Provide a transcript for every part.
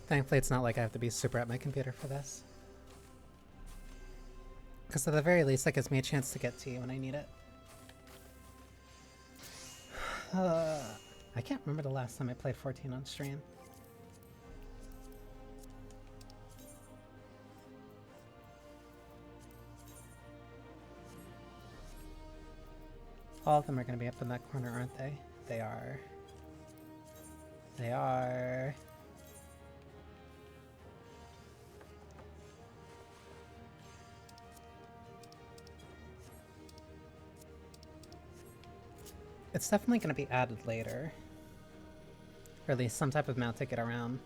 Thankfully it's not like I have to be super at my computer for this. Because at the very least that gives me a chance to get tea when I need it. I can't remember the last time I played 14 on stream. All of them are going to be up in that corner, aren't they? They are. They are. It's definitely going to be added later. Or at least some type of mount to get around.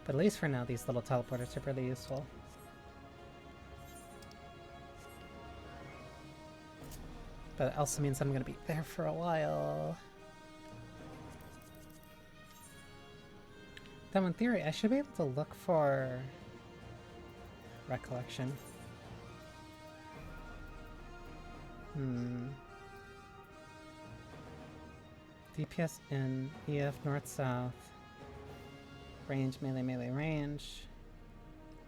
But at least for now, these little teleporters are really useful. But it also means I'm going to be there for a while. Though in theory, I should be able to look for recollection. DPS in EF north-south. Range, melee, melee, range.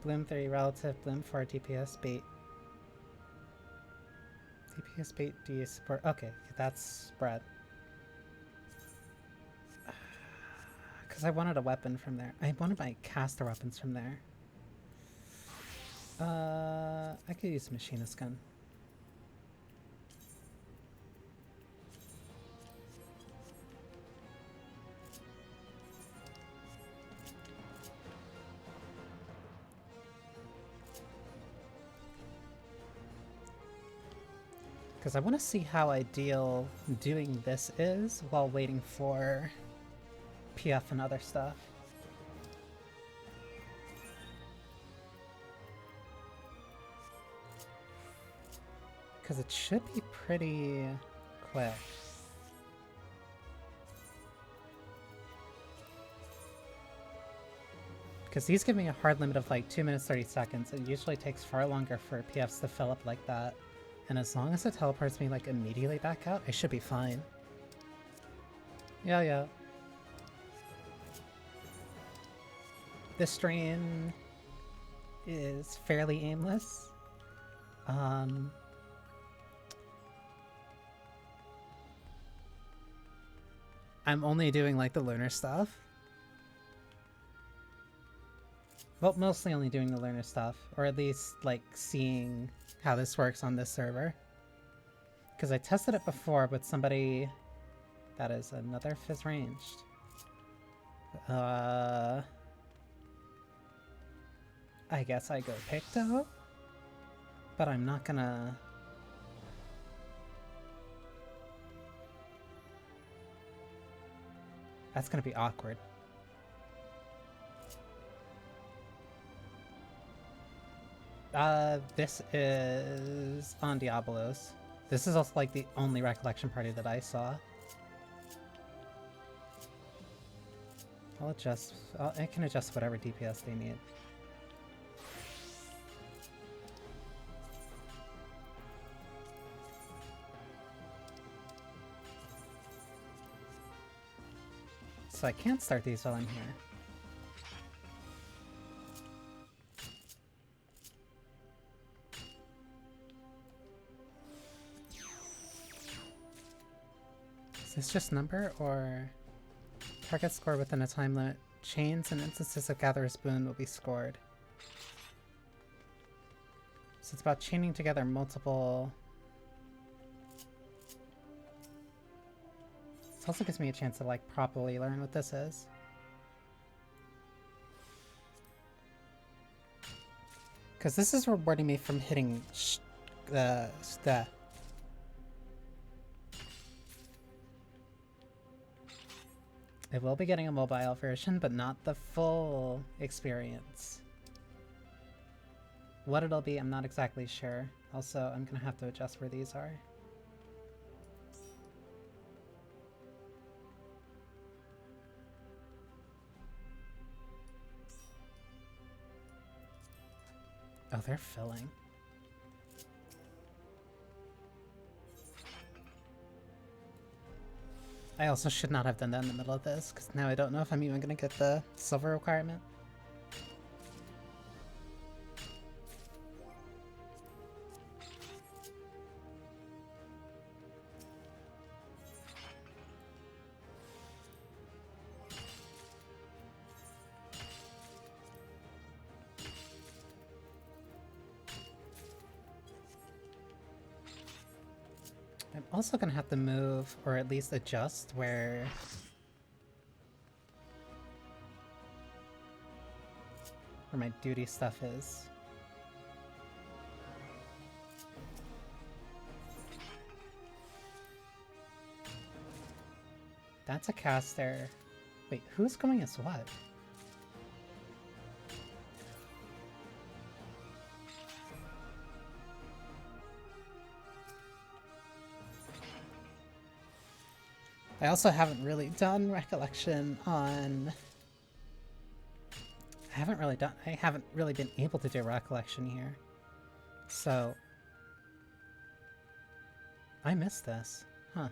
Bloom 3 relative, Bloom 4 DPS bait. DPS bait, do you support? Okay, that's spread. Because I wanted a weapon from there. I wanted my caster weapons from there. I could use a machinist gun. Because I want to see how ideal doing this is while waiting for PF and other stuff. Because it should be pretty quick. Because these give me a hard limit of like 2 minutes 30 seconds. It usually takes far longer for PFs to fill up like that. And as long as it teleports me like immediately back out, I should be fine. Yeah. This stream is fairly aimless. I'm only doing like the learner stuff. Well, mostly only doing the learner stuff, or at least like seeing how this works on this server. Because I tested it before with somebody that is another Fizz ranged. I guess I go Picto, but I'm not gonna... That's gonna be awkward. This is on Diablos. This is also like the only recollection party that I saw. I'll adjust. I can adjust whatever DPS they need. So I can't start these while I'm here. Is this just number, or target score within a time limit? Chains and instances of Gatherer's Boon will be scored. So it's about chaining together multiple... This also gives me a chance to like properly learn what this is. Because this is rewarding me from hitting the... I will be getting a mobile version, but not the full experience. What it'll be, I'm not exactly sure. Also, I'm gonna have to adjust where these are. Oh, they're filling. I also should not have done that in the middle of this, because now I don't know if I'm even going to get the silver requirement. I'm also going to have to move, or at least adjust, where my duty stuff is. That's a caster. Wait, who's going as what? I also haven't really done recollection on... I haven't really been able to do recollection here. So... I missed this. Huh.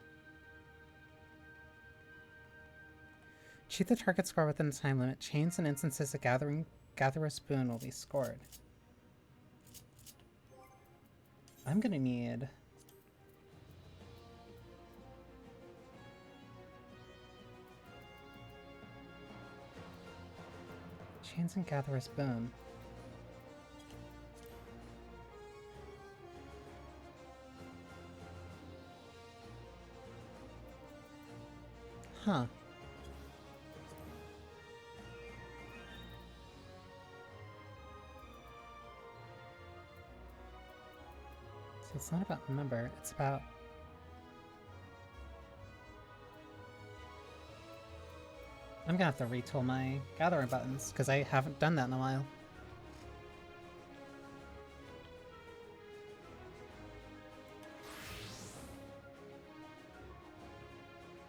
Cheat the target score within the time limit. Chains and instances of Gatherer's Boon will be scored. I'm gonna need... Chains and Gatherer's Boon. Huh. So it's not about number, it's about... I'm gonna have to retool my gathering buttons, because I haven't done that in a while.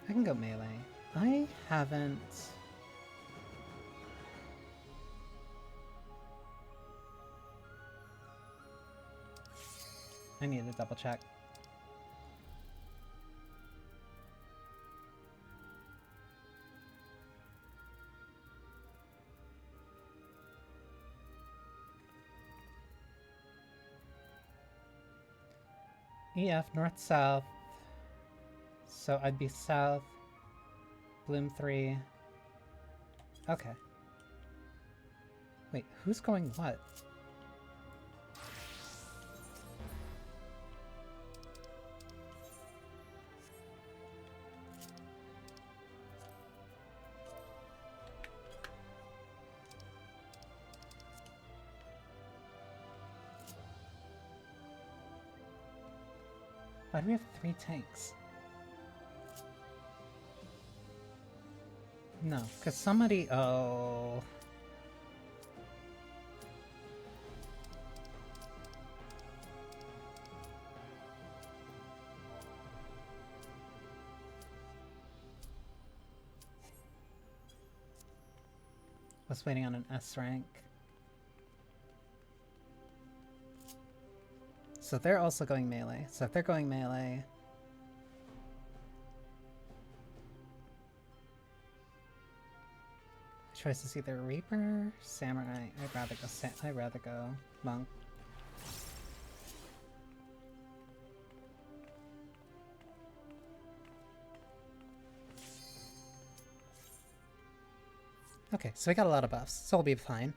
I can go melee. I haven't... I need to double check. EF, north-south. So I'd be south. Bloom 3. Okay. Wait, who's going what? Why do we have 3 tanks? No, because somebody... Oh... Was waiting on an S rank. So they're also going melee. So if they're going melee... Choice is either Reaper, Samurai. I'd rather go Monk. Okay, so we got a lot of buffs, so we'll be fine.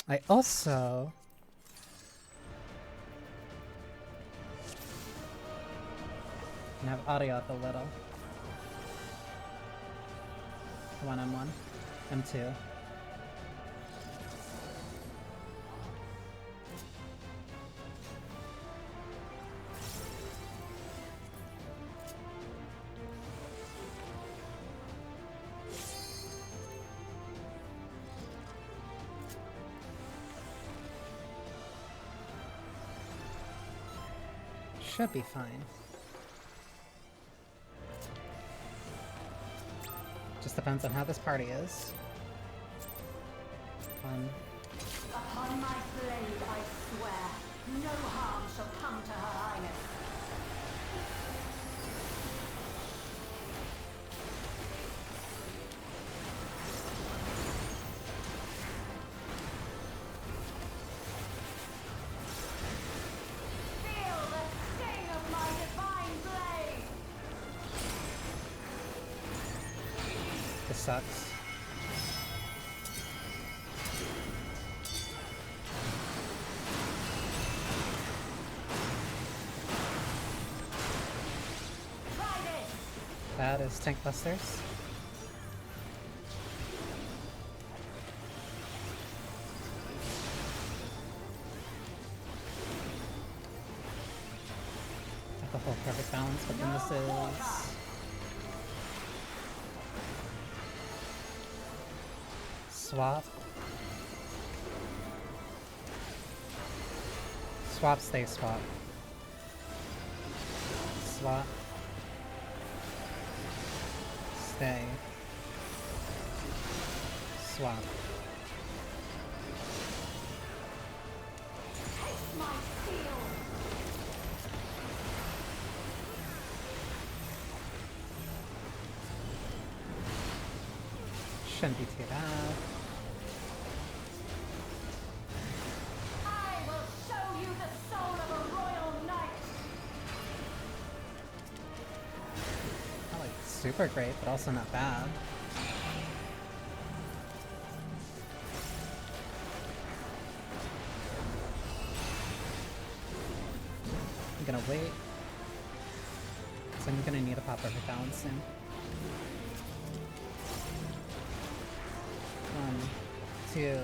I also... can have audio up a little. M1, M2. Should be fine. Just depends on how this party is. Upon my blade I swear, no harm shall come to her highness. sucks. That is tank busters. Got the whole perfect balance, but then this is swap. Swap, stay, swap. Swap. Stay. Swap. Taste my steel. Shouldn't be too bad. I will show you the soul of a royal knight. Not like super great, but also not bad. I'm gonna wait. So I'm gonna need a pop perfect balance soon. 1, 2,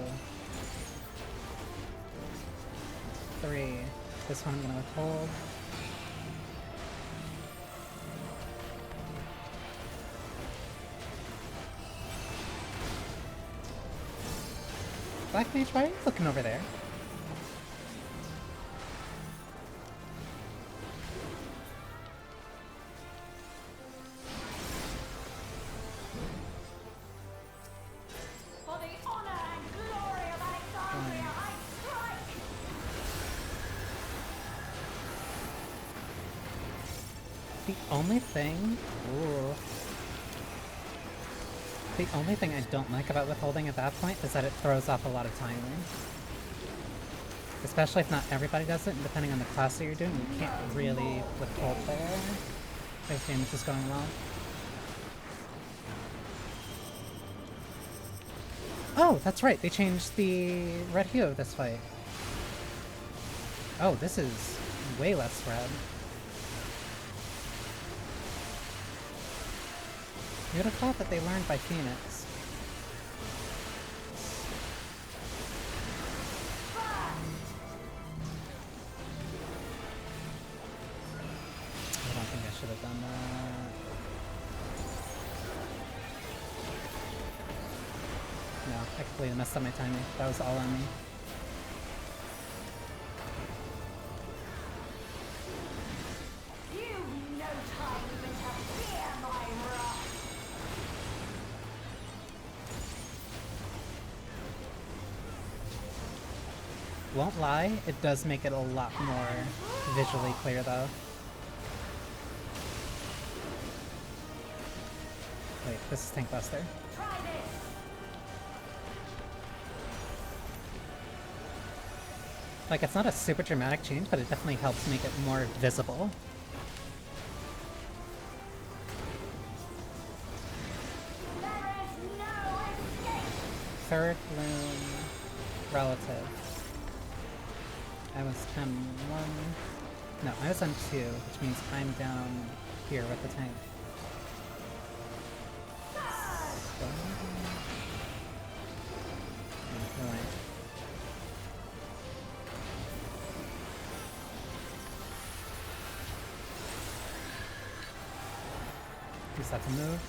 3. This one I'm gonna withhold. Black Mage, why are you looking over there? For the honor and glory of Alexandria, I strike. The only thing... Ooh. The only thing I don't like about withholding at that point is that it throws off a lot of timing. Especially if not everybody does it, and depending on the class that you're doing, you can't really withhold there. If damage is going well. Oh, that's right, they changed the red hue of this fight. Oh, this is way less red. You would have thought that they learned by Phoenix. I don't think I should have done that. No, I completely messed up my timing. That was all on me. You've no time even to fear my wrath. Won't lie, it does make it a lot more visually clear though. Wait, this is Tank Buster. Try this. Like, it's not a super dramatic change, but it definitely helps make it more visible. There is no escape. Third loom relative. I was on 1. No, I was on 2, which means I'm down here with the tank. So... Right. Use that to move.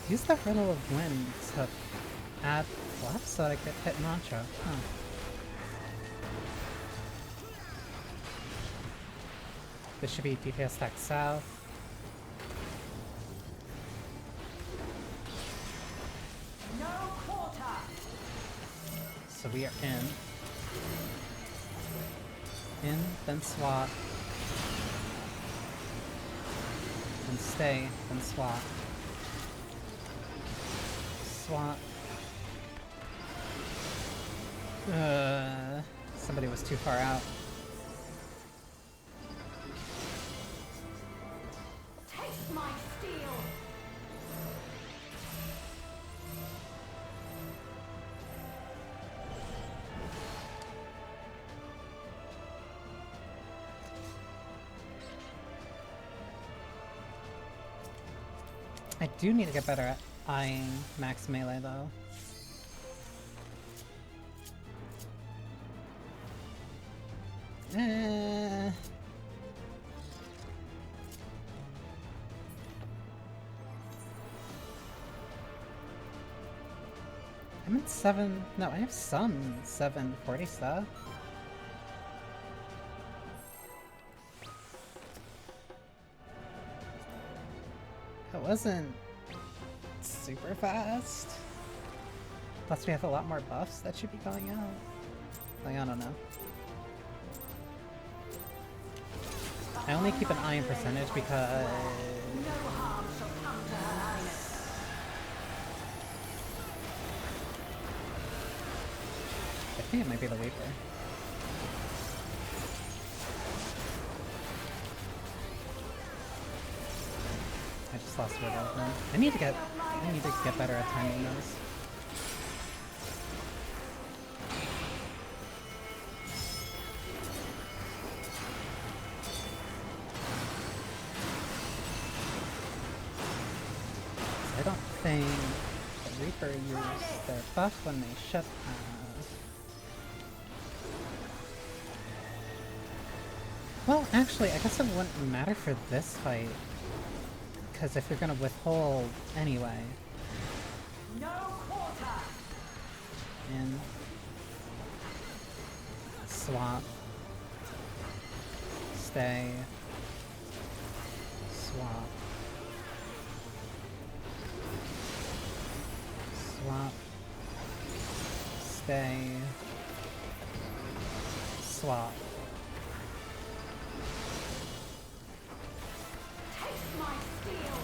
Use the Hurdle of Wind to add fluff so that I could hit Mantra. Huh. This should be DPS stack south. No quarter. So we are in. In, then swap. Then stay, then swap. Swap. Somebody was too far out. Taste my steel. I do need to get better at eyeing max melee though. I'm at 7. No, I have some 740 stuff. That wasn't super fast. Plus we have a lot more buffs that should be going out. Like, I don't know. I only keep an eye on percentage because... No harm shall come to her highness. I think it might be the Weeper. I just lost word of them. I need to get better at timing those. I don't think the Reaper used their buff when they should have. Well, actually, I guess it wouldn't matter for this fight. Because if you're gonna withhold anyway. No quarter. And swap. Stay. Swap. Swap. Stay. Swap. Taste my steel.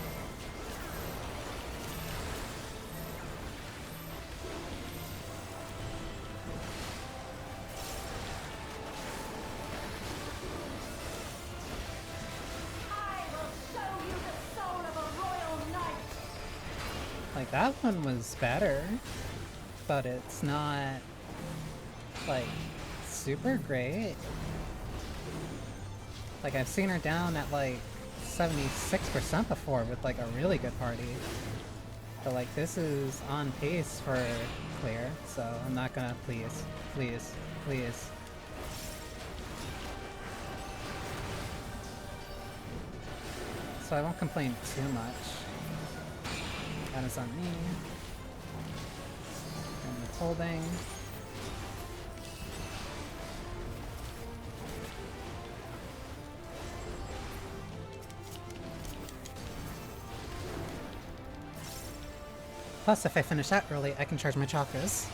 I will show you the soul of a royal knight. Like, that one was better, but it's not, like, super great. Like, I've seen her down at, like, 76% before with, like, a really good party. But, like, this is on pace for clear, so I'm not gonna, please, please, please. So I won't complain too much. That is on me. And withholding. Plus, if I finish that early, I can charge my chakras.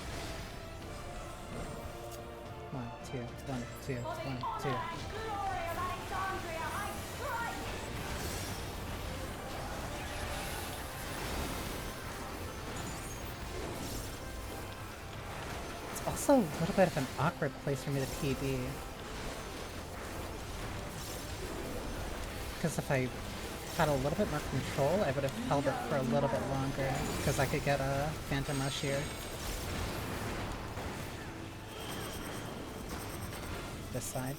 1, 2, 1, 2, 1, 2. For the honor and glory of Alexandria, I strike. It's also a little bit of an awkward place for me to PB. Because if I had a little bit more control, I would have held it for a little bit longer. Because I could get a Phantom Rush here. This side.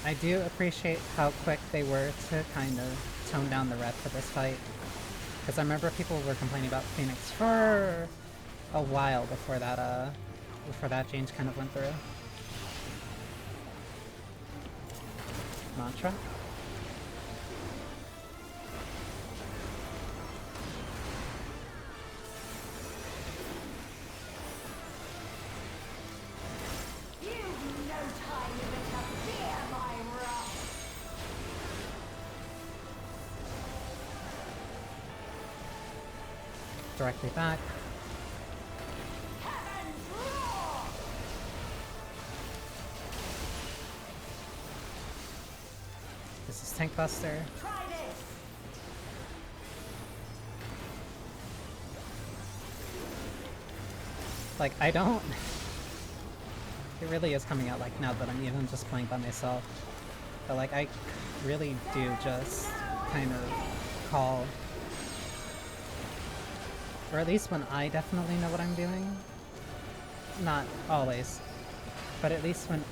I do appreciate how quick they were to kind of tone down the red for this fight. Because I remember people were complaining about Phoenix for a while before that change kind of went through. Mantra? You've no time even to fear my wrath. Directly back. Heaven's roar. This is Use Tank Buster. Try this. Like, I don't... It really is coming out like now that I'm even just playing by myself. But like, I really do just kind of call... Or at least when I definitely know what I'm doing. Not always. But at least when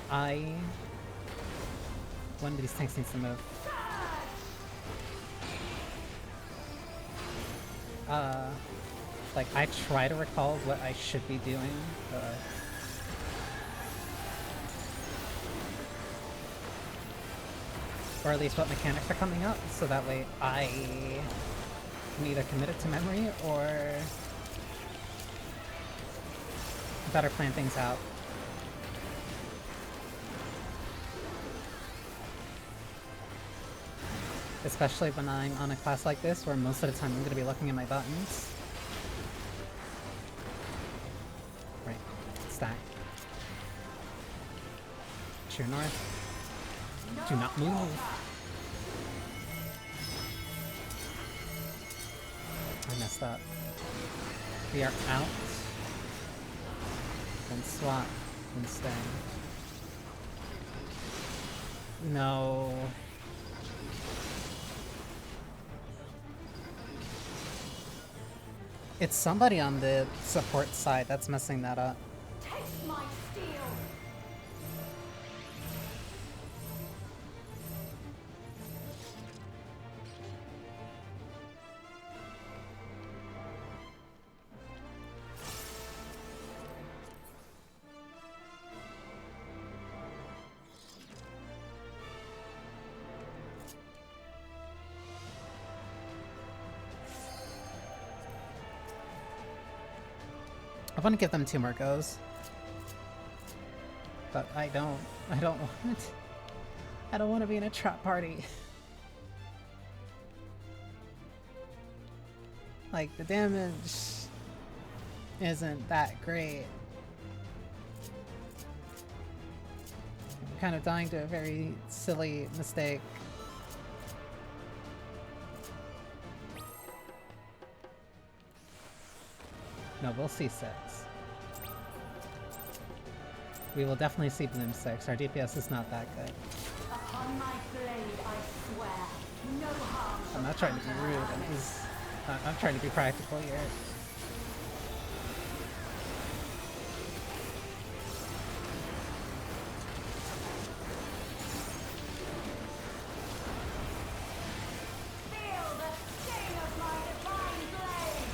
one of these tanks needs to move. Like, I try to recall what I should be doing, but... Or at least what mechanics are coming up, so that way I can either commit it to memory or better plan things out. Especially when I'm on a class like this, where most of the time I'm going to be looking at my buttons. Right. Stack. True north. Do not move. I messed up. We are out. Then swap. Then stay. No. It's somebody on the support side that's messing that up. Taste my steel. I want to give them 2 more goes. But I don't want to be in a trap party. Like, the damage isn't that great. I'm kind of dying to a very silly mistake. No, we'll see 6. We will definitely see Bloom 6. Our DPS is not that good. Upon my blade, I swear, no harm. I'm not trying to be rude. I'm trying to be practical here. Feel the sting of my divine blade.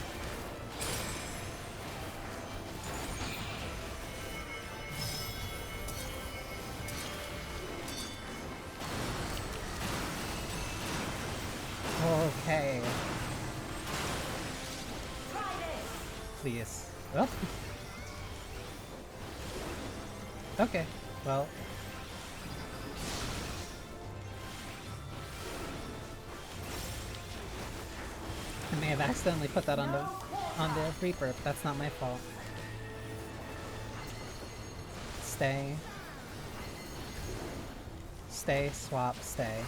Okay. Try this. Please. Oh. Okay. Well. I may have accidentally put that on the Reaper, but that's not my fault. Stay. Stay, swap, stay.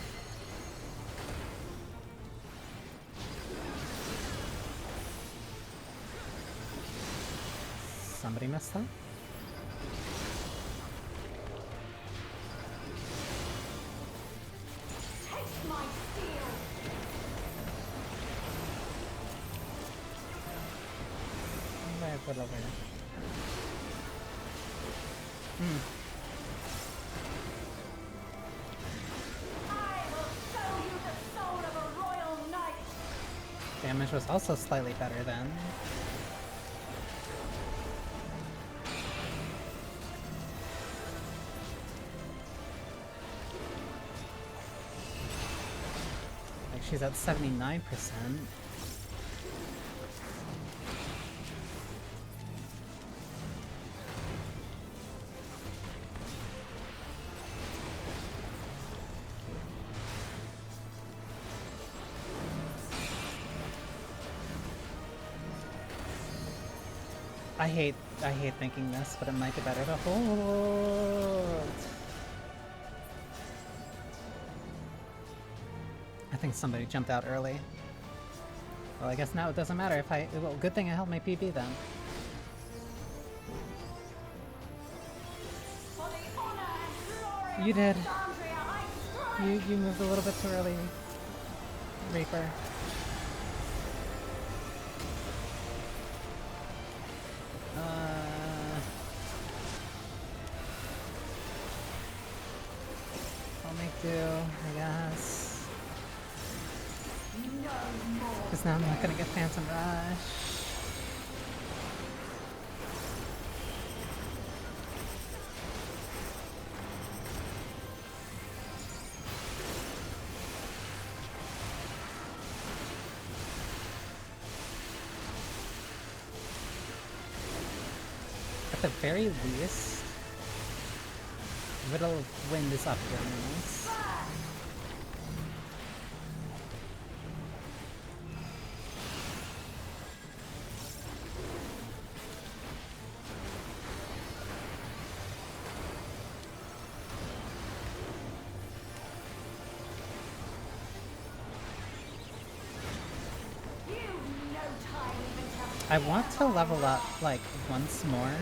Somebody messed up? Taste my steel. What did I put over here? I will show you the soul of a royal knight. Damage was also slightly better then. Like, she's at 79%. I hate thinking this, but it might be better to hold. I think somebody jumped out early. Well, I guess now it doesn't matter if I... Well, good thing I held my PB then. For the honor and glory You of did. Alexandria, I strive. You moved a little bit too early, Reaper. I'll make do, I guess. No more. Because now I'm not gonna get Phantom Rush. At the very least, Riddle Wind is up here, nice. You've no time even to I want to level up, like, once more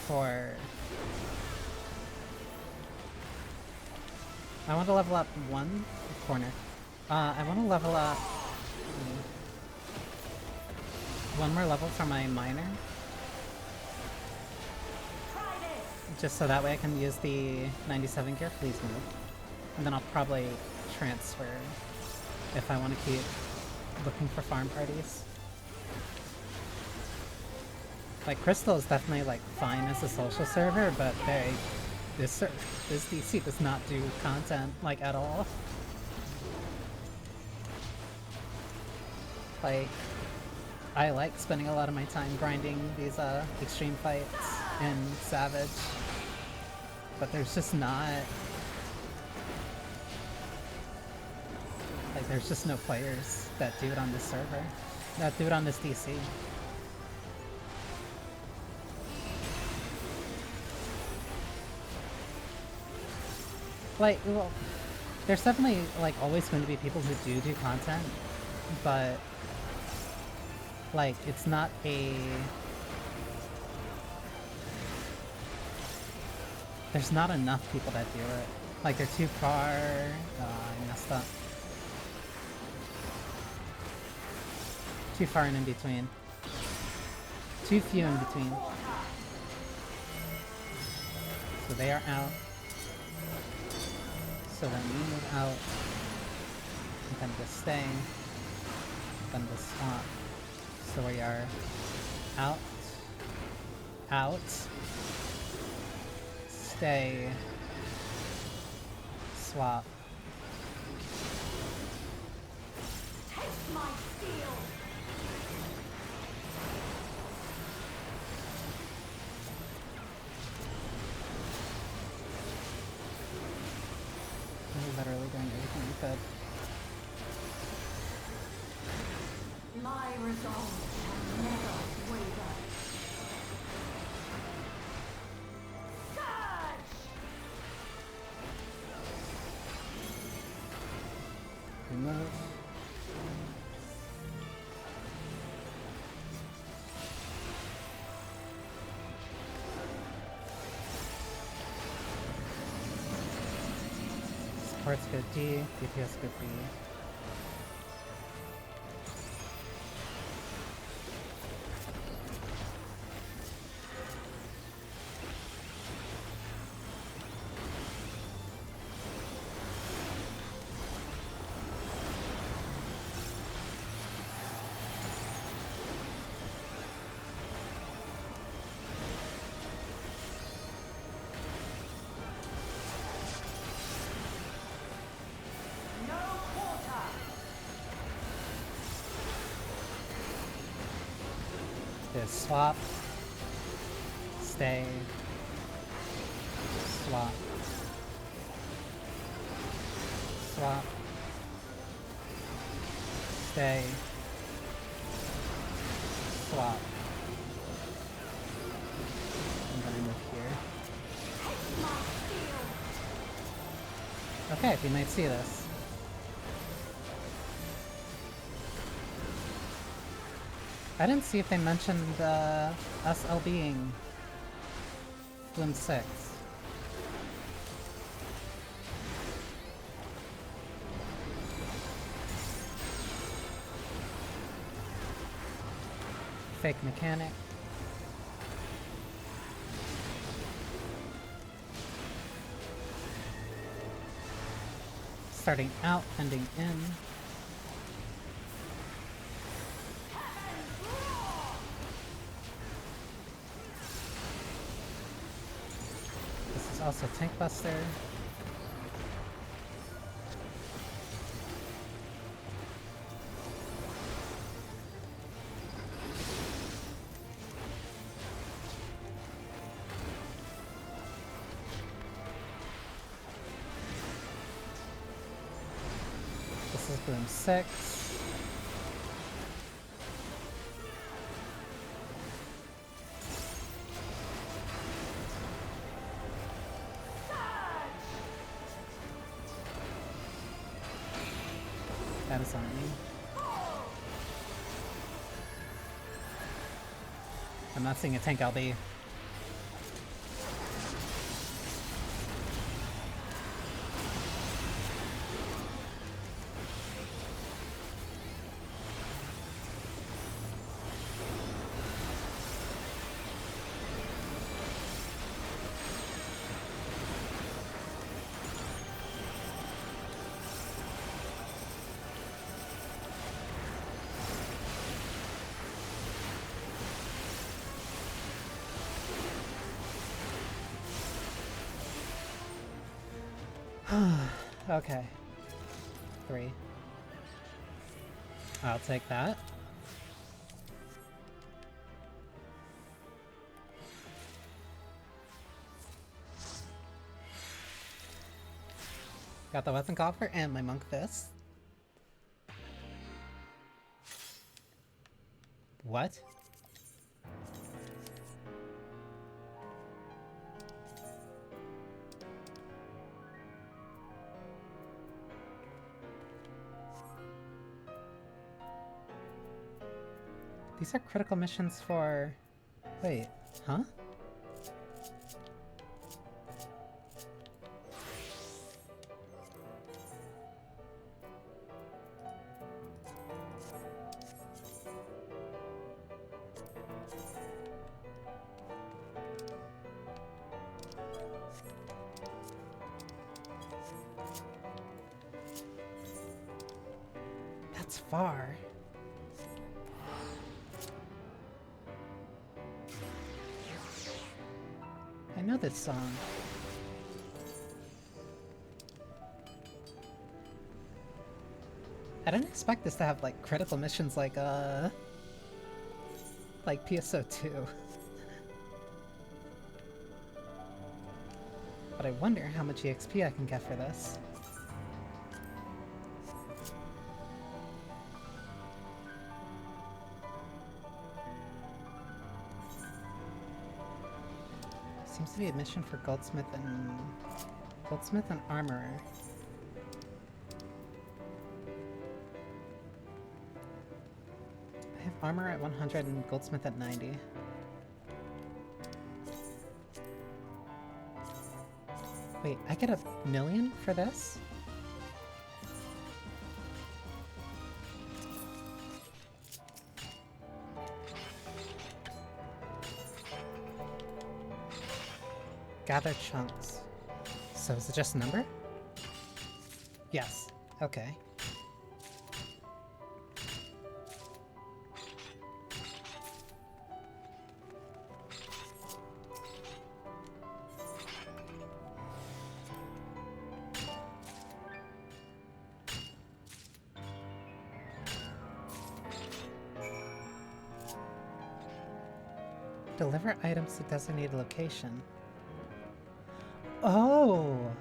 for... I want to level up one corner. I want to level up one more level for my minor. try this. Just so that way I can use the 97 gear, please move. And then I'll probably transfer if I want to keep looking for farm parties. Like, Crystal is definitely, like, fine as a social server, but this DC does not do content, like, at all. Like, I like spending a lot of my time grinding these, extreme fights in Savage. But there's just not... Like, there's just no players that do it on this server. That do it on this DC. Like, well, there's definitely, like, always going to be people who do content, but, like, it's not a... There's not enough people that do it. Like, they're too far... I messed up. Too far and in between. Too few in between. So they are out. So then we move out. And then just stay. Then just swap. So we are out. Out. Stay. Swap. Taste my steel. We're literally doing everything we could. My resolve shall never waver. Surge! Remove. Support's good D, DPS good B. No quarter. Is swap. Stay. Swap. Swap. Stay. Swap. And then I move here. Taste my steel. Okay, we might see this. I didn't see if they mentioned us LBing Bloom 6. Fake mechanic. Starting out, ending in. This is also Tank Buster. This is Boom 6. That is on me. I'm not seeing a tank LB. Okay. 3. I'll take that. Got the weapon coffer and my monk fist. What? These are critical missions for... Wait, huh? That's far. I know this song. I didn't expect this to have like critical missions like PSO2. But I wonder how much EXP I can get for this. Seems to be a mission for Goldsmith and Armorer. I have Armor at 100 and Goldsmith at 90. Wait, I get 1,000,000 for this? Gather chunks. So is it just a number? Yes. Okay. Deliver items to designated location. Oh!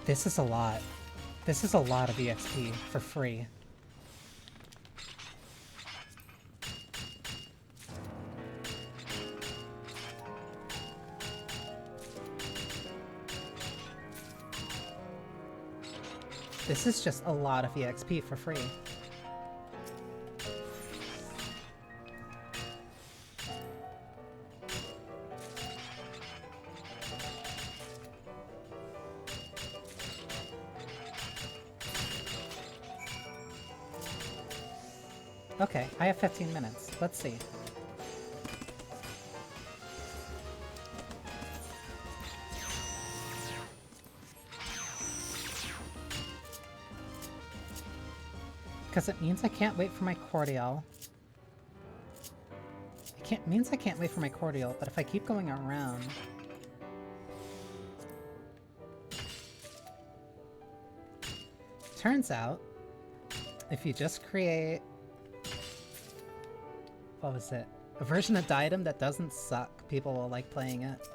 This is a lot. This is a lot of EXP for free. This is just a lot of EXP for free. Okay, I have 15 minutes. Let's see. Because it means I can't wait for my cordial. Means I can't wait for my cordial, but if I keep going around... Turns out, if you just create... What was it? A version of Diadem that doesn't suck, people will like playing it.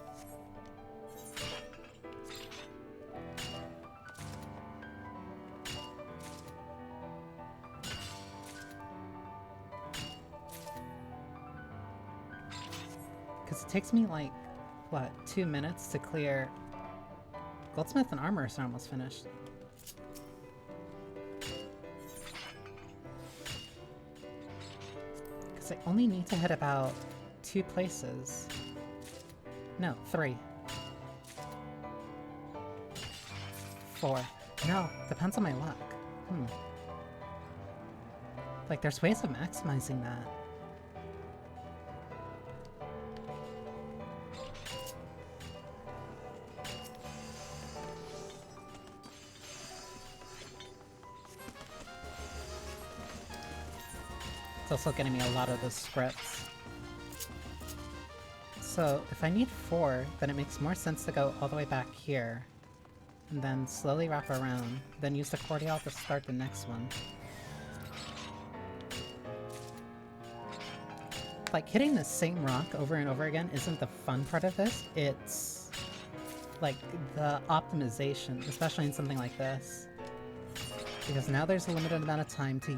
Because it takes me like, what, 2 minutes to clear... Goldsmith and Armorers are almost finished. I only need to hit about 2 places. No, 3. 4. No, depends on my luck. Like, there's ways of maximizing that. It's also getting me a lot of the scripts. So, if I need 4, then it makes more sense to go all the way back here, and then slowly wrap around, then use the cordial to start the next one. Like, hitting the same rock over and over again isn't the fun part of this, it's like the optimization, especially in something like this. Because now there's a limited amount of time to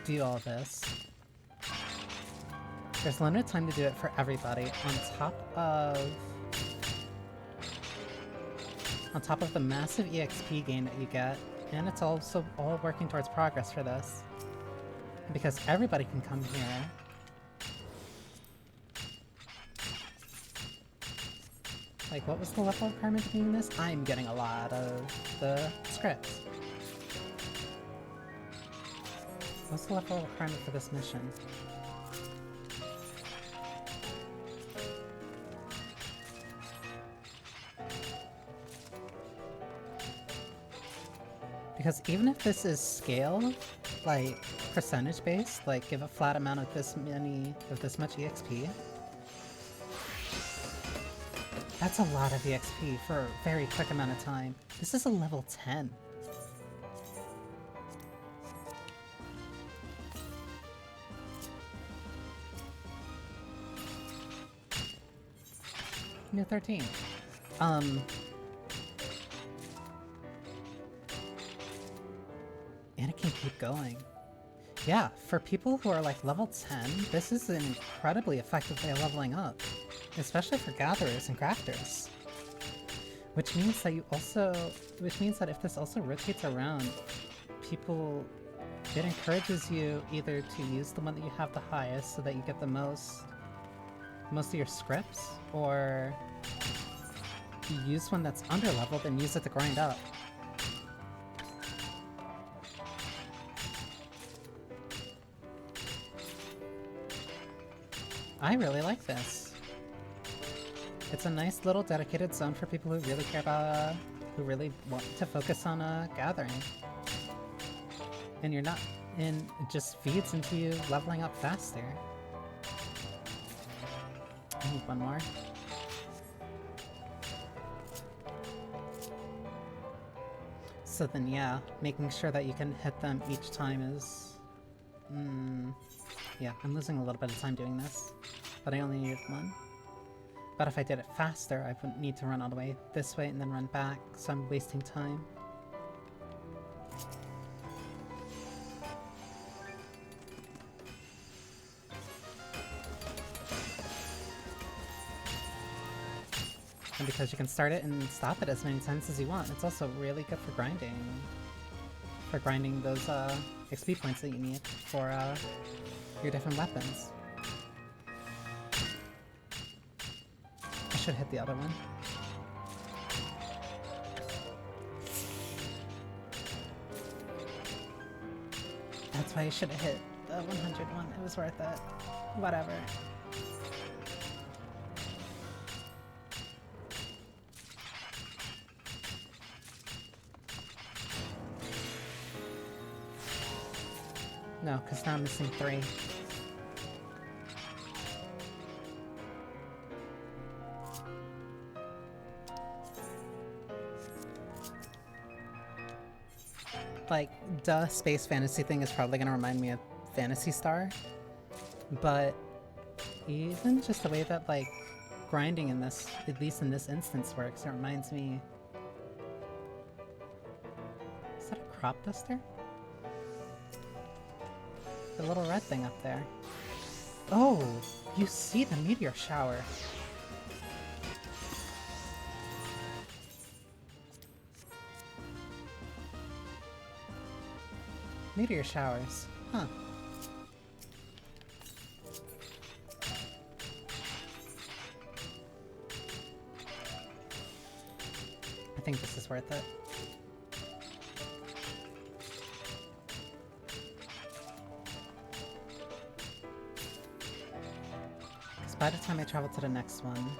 do all this. There's limited time to do it for everybody, on top of the massive EXP gain that you get, and it's also all working towards progress for this. Because everybody can come here. Like, what was the level requirement of doing this? I'm getting a lot of the scripts. What's the level requirement for this mission? Because even if this is scale, like percentage based, like give a flat amount of this much EXP, that's a lot of EXP for a very quick amount of time. This is a level 10. New 13. And it can keep going. Yeah, for people who are like level 10, this is an incredibly effective way of leveling up. Especially for gatherers and crafters. Which means that if this also rotates around, it encourages you either to use the one that you have the highest so that you get the most of your scripts, or you use one that's underleveled and use it to grind up. I really like this. It's a nice little dedicated zone for people who really care about, who really want to focus on gathering. And it just feeds into you leveling up faster. I need one more. So then yeah, making sure that you can hit them each time is... yeah, I'm losing a little bit of time doing this. But I only needed one. But if I did it faster, I wouldn't need to run all the way this way and then run back, so I'm wasting time. And because you can start it and stop it as many times as you want, it's also really good for grinding. For grinding those XP points that you need for your different weapons. I should hit the other one. That's why you should have hit the 100 one. It was worth it. Whatever. No, because now I'm missing 3. Like, duh, space fantasy thing is probably gonna remind me of Phantasy Star, but even just the way that, like, grinding in this, at least in this instance, works, it reminds me... Is that a crop duster? The little red thing up there. Oh! You see the meteor shower! Meteor showers. Huh. I think this is worth it. Because by the time I travel to the next one...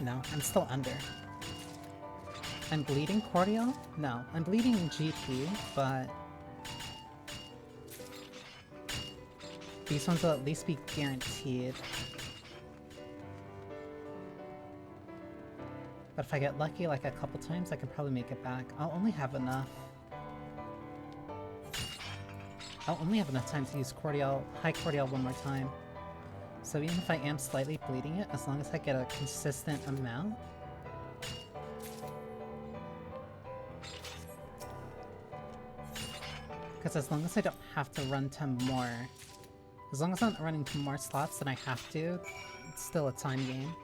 No, I'm still under. I'm bleeding Cordial? No, I'm bleeding GP, but... These ones will at least be guaranteed. But if I get lucky like a couple times, I can probably make it back. I'll only have enough time to use Cordial, High Cordial one more time. So even if I am slightly bleeding it, as long as I get a consistent amount, because as long as I don't have to run to more... As long as I'm not running to more slots than I have to, it's still a time game.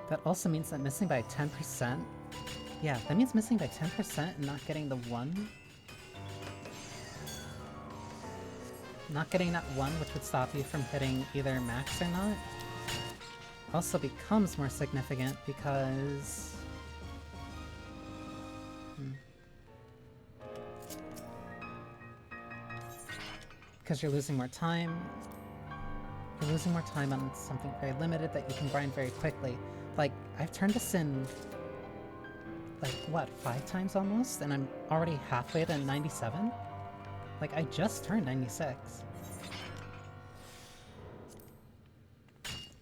That also means that missing by 10%... Yeah, that means missing by 10% and not getting the 1. Not getting that 1, which would stop you from hitting either max or not, also becomes more significant because... Because you're losing more time. You're losing more time on something very limited that you can grind very quickly. Like, I've turned this in, like, what, 5 times almost? And I'm already halfway to 97? Like, I just turned 96.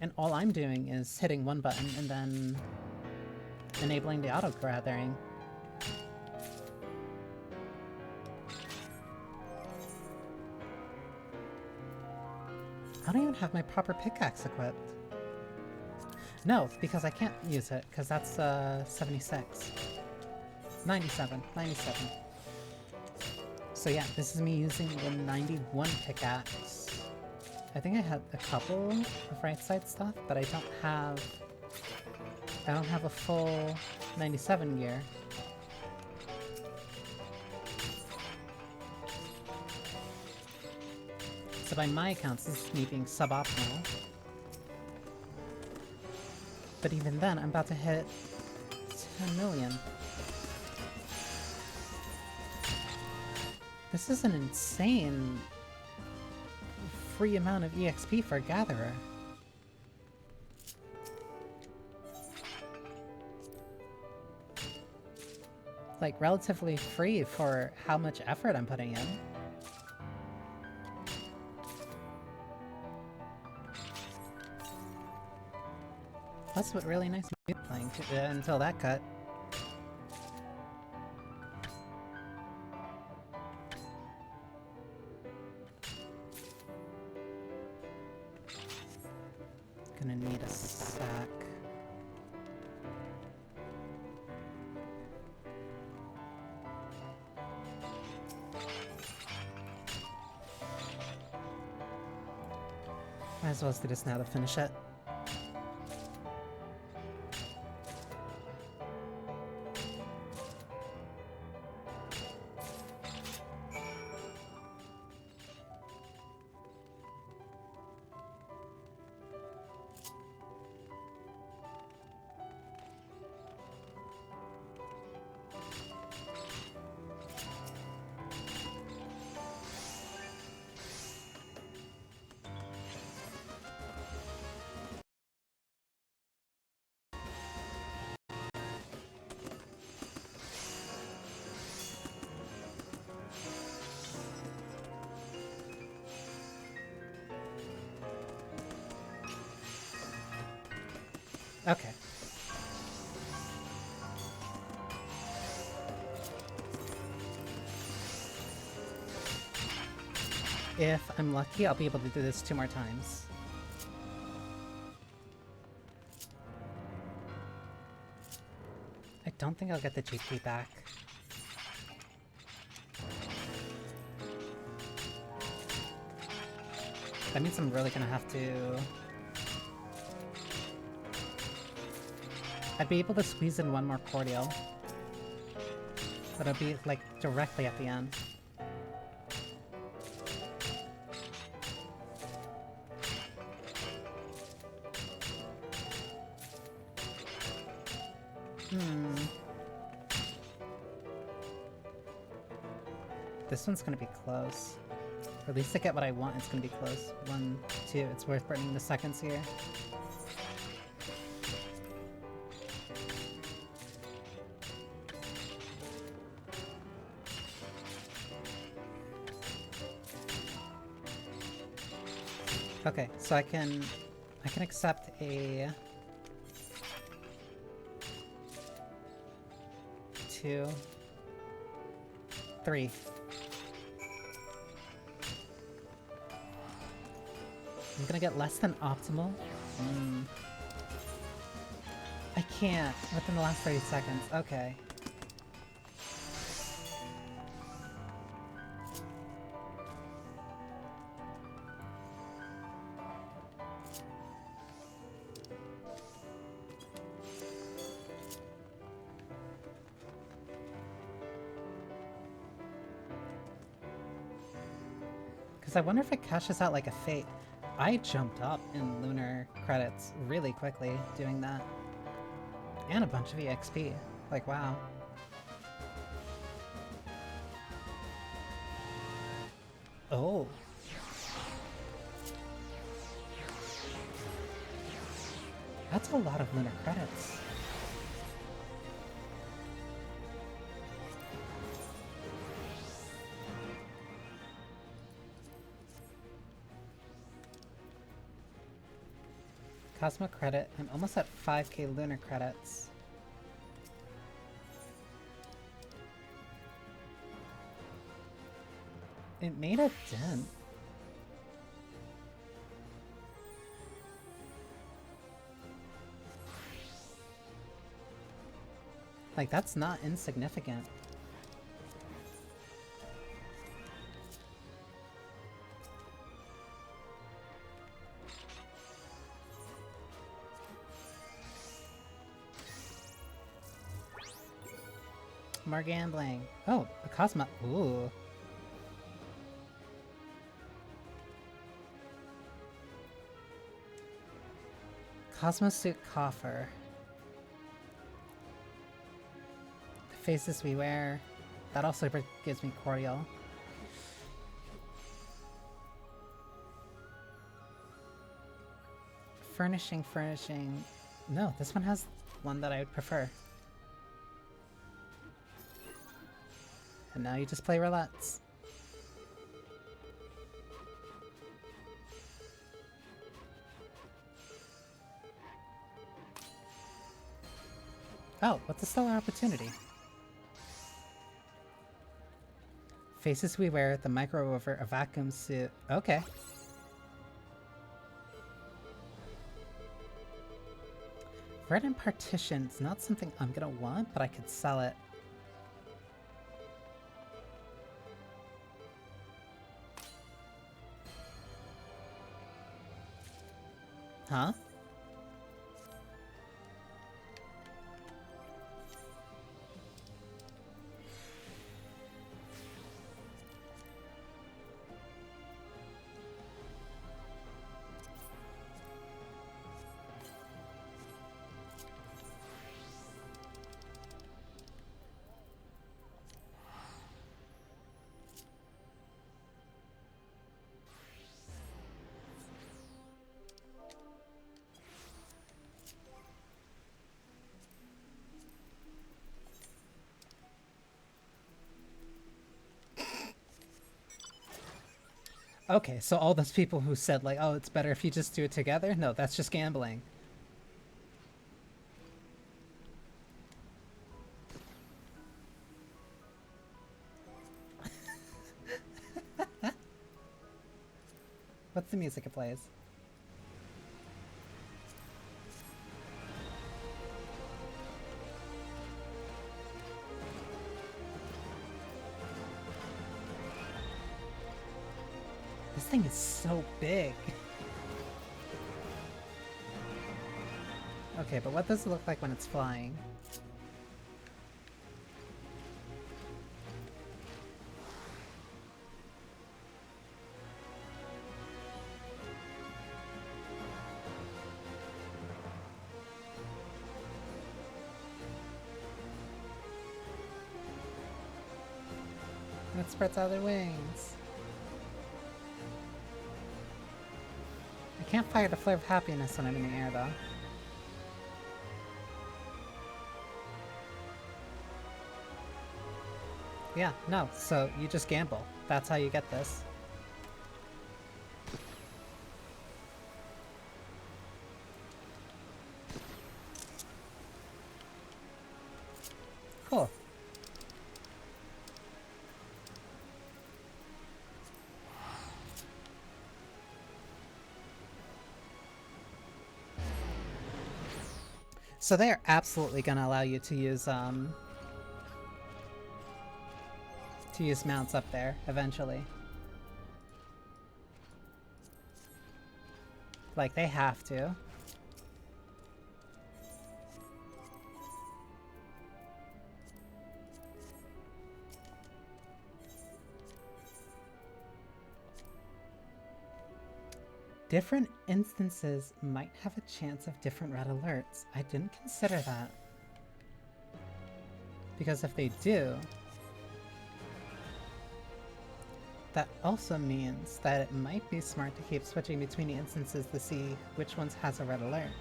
And all I'm doing is hitting one button and then enabling the auto-gathering. I don't even have my proper pickaxe equipped. No, because I can't use it, because that's 76. 97. So yeah, this is me using the 91 pickaxe. I think I had a couple of right side stuff, but I don't have a full 97 gear. So by my accounts, this is me being suboptimal. But even then, I'm about to hit 10 million. This is an insane free amount of EXP for a Gatherer. Like, relatively free for how much effort I'm putting in. Plus, what really nice music playing until that cut. Gonna need a sack. Might as well do this now to finish it. Okay. If I'm lucky, I'll be able to do this 2 more times. I don't think I'll get the GP back. That means I'm really gonna have to... I'd be able to squeeze in 1 more cordial. But it'll be, like, directly at the end. This one's gonna be close. Or at least to get what I want, it's gonna be close. 1, 2, it's worth burning the seconds here. Okay, so I can accept a 2, 3. I'm gonna get less than optimal. I can't within the last 30 seconds. Okay. Because I wonder if it cashes out like a fate. I jumped up in lunar credits really quickly doing that. And a bunch of EXP. Like, wow. Oh. That's a lot of lunar credits. Cosmo credit. I'm almost at 5k lunar credits. It made a dent. Like, that's not insignificant. More gambling. Oh, a Cosmo. Ooh. Cosmo suit coffer. The faces we wear. That also gives me cordial. Furnishing. No, this one has one that I would prefer. And now you just play roulettes. Oh, what's a stellar opportunity? Faces we wear, the micro over a vacuum suit. Okay. Red and partition's not something I'm gonna want, but I could sell it. Huh? Okay, so all those people who said, like, oh, it's better if you just do it together? No, that's just gambling. What's the music it plays? This thing is so big. Okay, but what does it look like when it's flying? And it spreads out their wings. I can't fire the flare of happiness when I'm in the air, though. Yeah, no, so you just gamble. That's how you get this. Cool. So they're absolutely gonna allow you to use mounts up there eventually. Like, they have to. Different instances might have a chance of different red alerts. I didn't consider that. Because if they do, that also means that it might be smart to keep switching between the instances to see which ones has a red alert.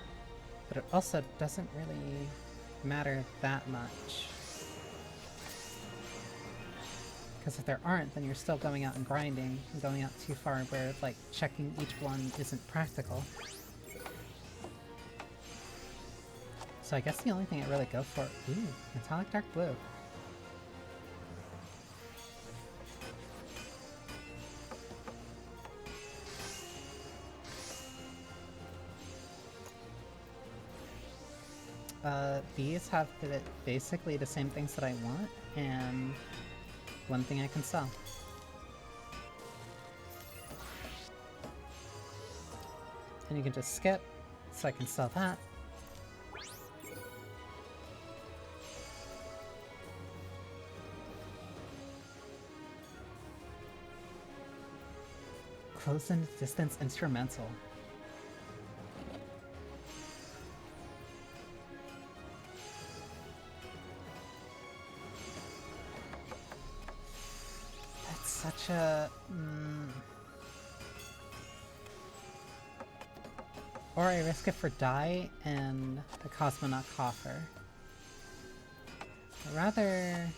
But it also doesn't really matter that much. Because if there aren't, then you're still going out and grinding, and going out too far where, like, checking each one isn't practical. So I guess the only thing I really go for... Ooh, metallic dark blue. These have basically the same things that I want, and one thing I can sell. And you can just skip, so I can sell that. Close in distance instrumental. That's such a... Or I risk it for die and the Cosmonaut Coffer. But rather...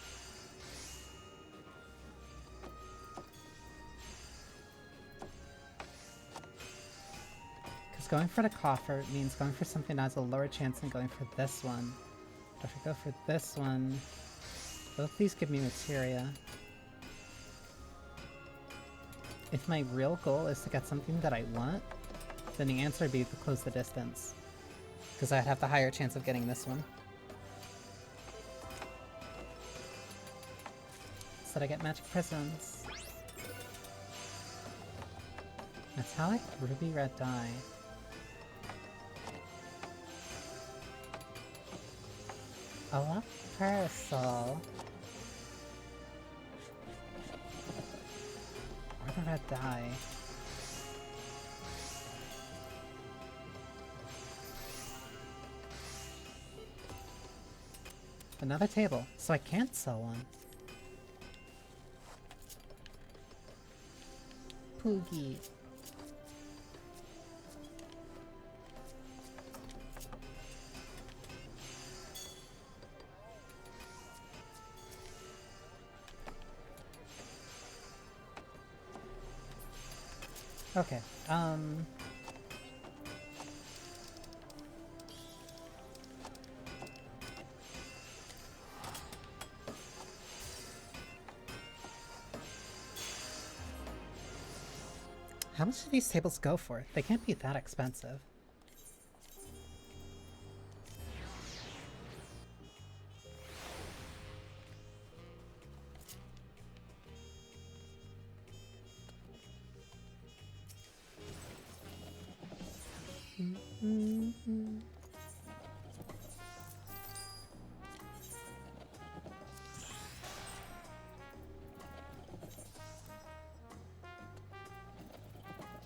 Because going for the Coffer means going for something that has a lower chance than going for this one. But if I go for this one, both these give me materia. If my real goal is to get something that I want, then the answer would be to close the distance. Because I'd have the higher chance of getting this one. So I get magic prisms. Metallic ruby red dye. A love parasol. Or the red dye. Another table, so I can't sell one. Poogie. Okay, how much do these tables go for? They can't be that expensive.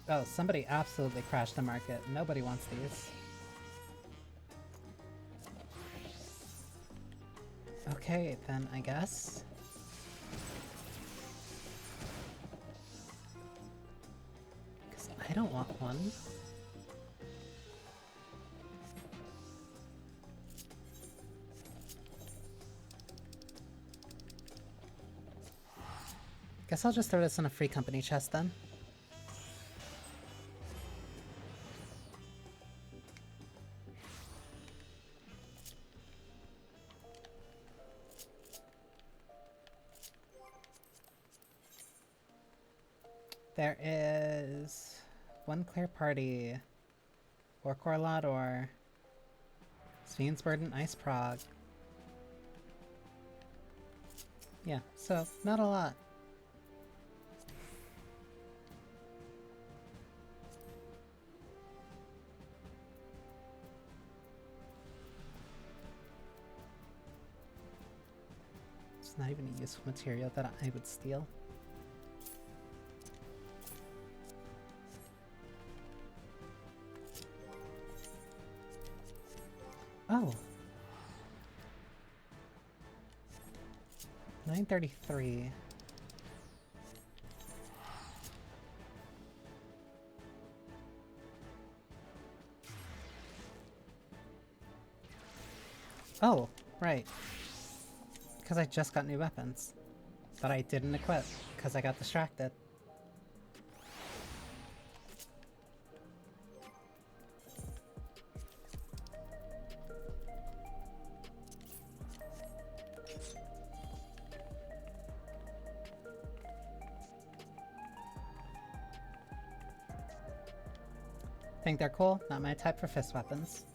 Oh, somebody absolutely crashed the market. Nobody wants these. Okay, then I guess. Because I don't want one. Guess I'll just throw this in a free company chest then. There is one clear party. Orkorlad or Svensburden Ice Prague. Yeah, so not a lot. It's not even a useful material that I would steal. Oh. 933. Oh, right. Because I just got new weapons. That I didn't equip, because I got distracted. Think they're cool? Not my type for fist weapons.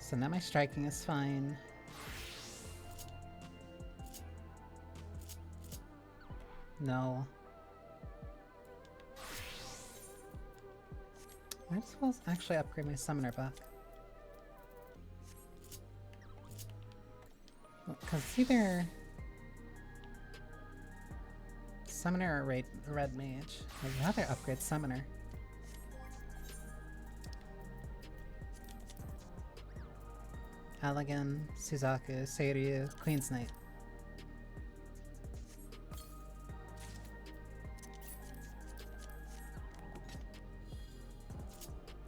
So now my striking is fine. No. Might as well actually upgrade my summoner book. Because it's either summoner or red mage. I'd rather upgrade summoner. Allegan, Suzaku, Seiryu, Queen's Knight.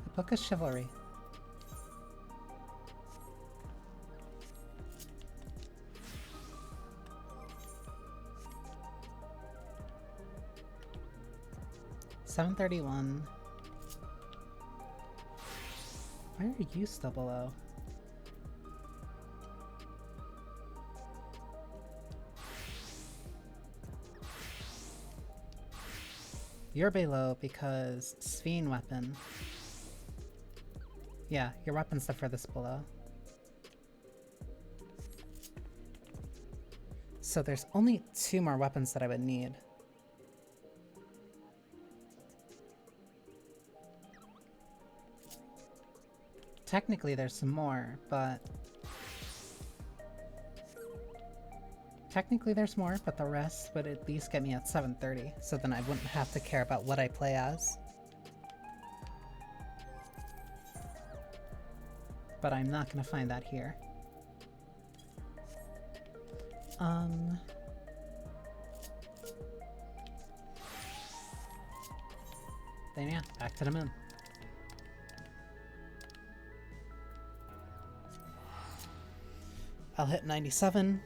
The Book of Chivalry. $731. Why are you still below? You're below because Sphene weapon. Yeah, your weapon's the furthest below. So there's only 2 more weapons that I would need. Technically there's some more, but... Technically there's more, but the rest would at least get me at 730, so then I wouldn't have to care about what I play as. But I'm not gonna find that here. Then yeah, back to the moon. I'll hit 97,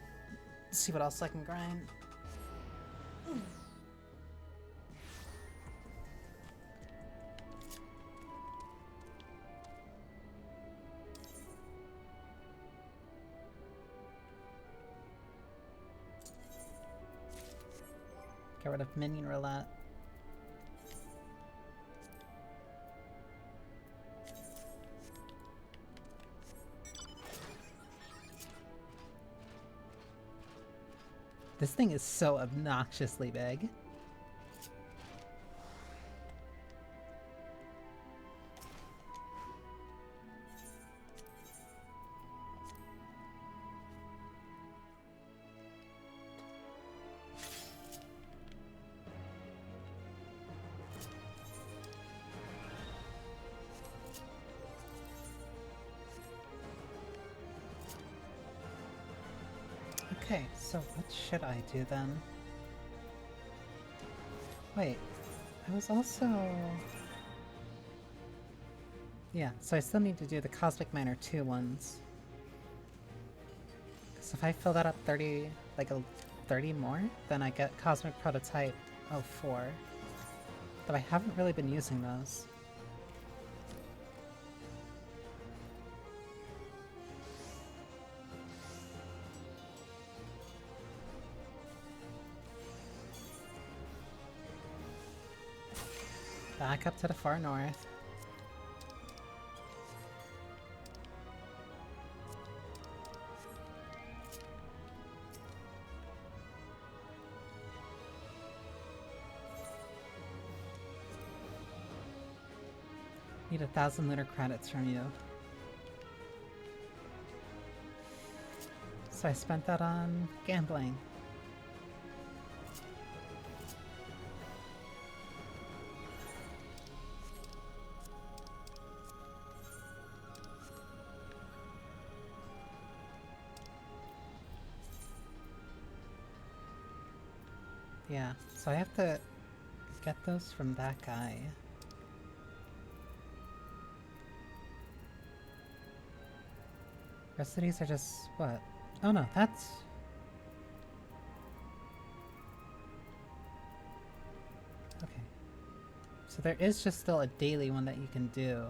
see what else I can grind. Get rid of minion roulette. This thing is so obnoxiously big. Okay, so what should I do then? Wait, I was also... Yeah, so I still need to do the Cosmic Miner 2 ones. Because if I fill that up 30, like a 30 more, then I get Cosmic Prototype 04. Though I haven't really been using those. Back up to the far north. Need 1,000 lunar credits from you. So I spent that on gambling. Yeah, so I have to get those from that guy. Rest of these are just... what? Oh no, that's... Okay. So there is just still a daily one that you can do.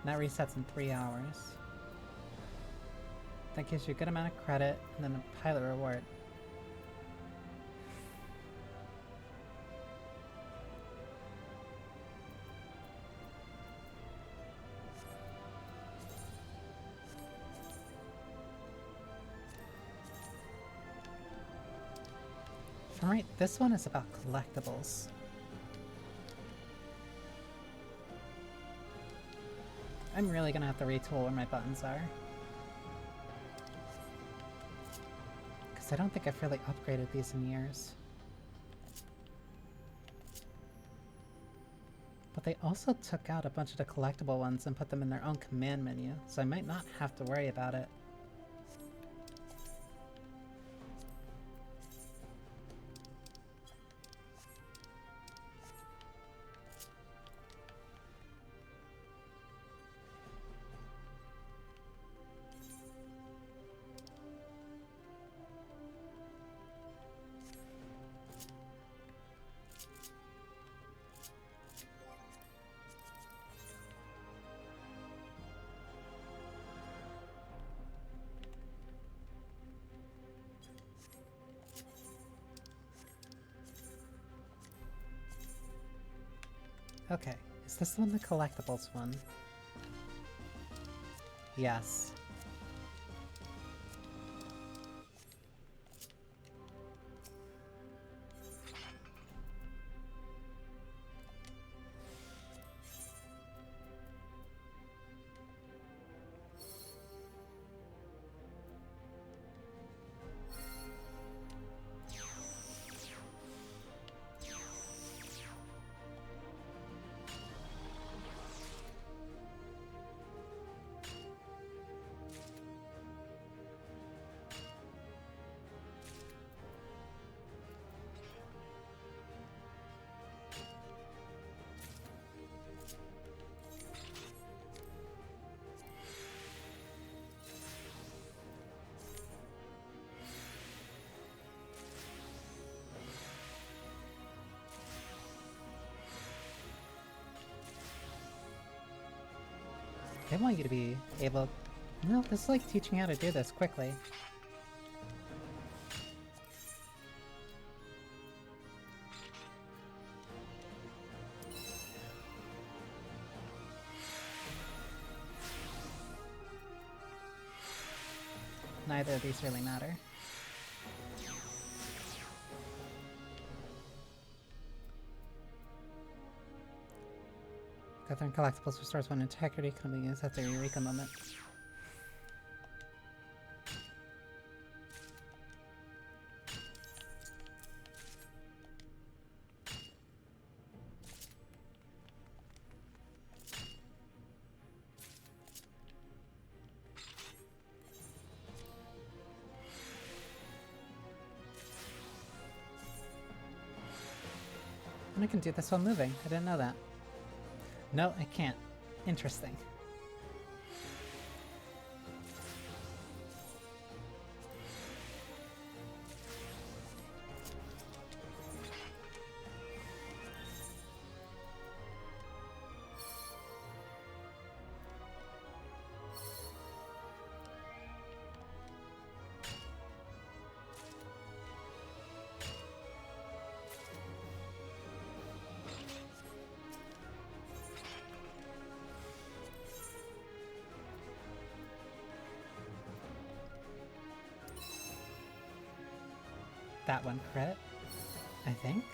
And that resets in 3 hours. That gives you a good amount of credit, and then a pilot reward. Alright, this one is about collectibles. I'm really gonna have to retool where my buttons are. Because I don't think I've really upgraded these in years. But they also took out a bunch of the collectible ones and put them in their own command menu, so I might not have to worry about it. Okay, is this the one, the collectibles one? Yes. They want you to be able... No, this is like teaching how to do this quickly. Neither of these really matter. Gathering collectibles restores one integrity, can be used after a Eureka moment. And I can do this while moving. I didn't know that. No, I can't. Interesting. That one crit, I think.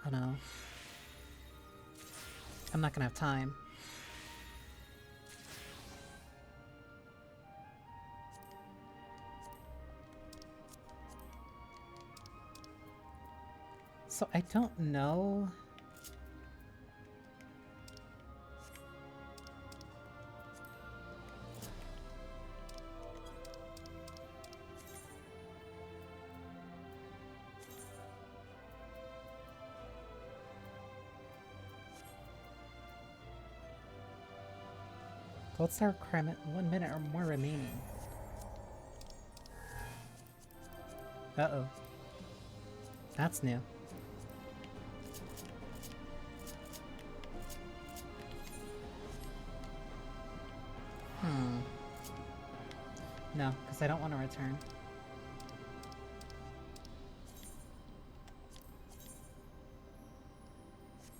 Oh no. I'm not gonna have time. So I don't know. Gold star requirement, 1 minute or more remaining. Uh-oh. That's new. No, because I don't want to return.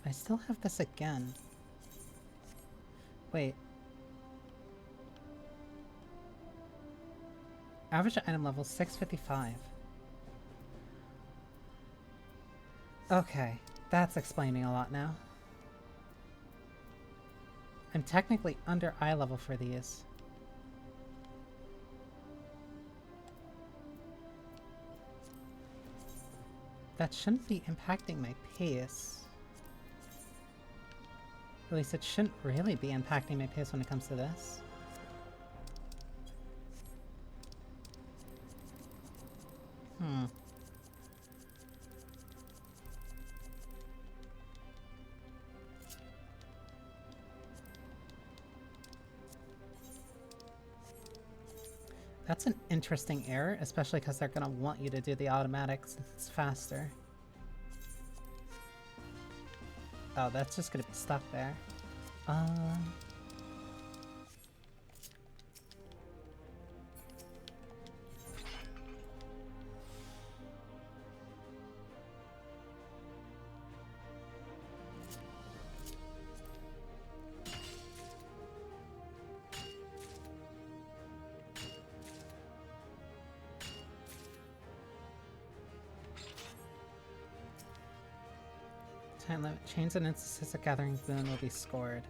I still have this again. Wait. Average item level 655. Okay, that's explaining a lot now. I'm technically under eye level for these. That shouldn't be impacting my pace. At least it shouldn't really be impacting my pace when it comes to this. That's an interesting error, especially because they're gonna want you to do the automatics. It's faster. Oh, that's just gonna be stuck there. Uh... Time limit. Chains and instances of gathering boon will be scored.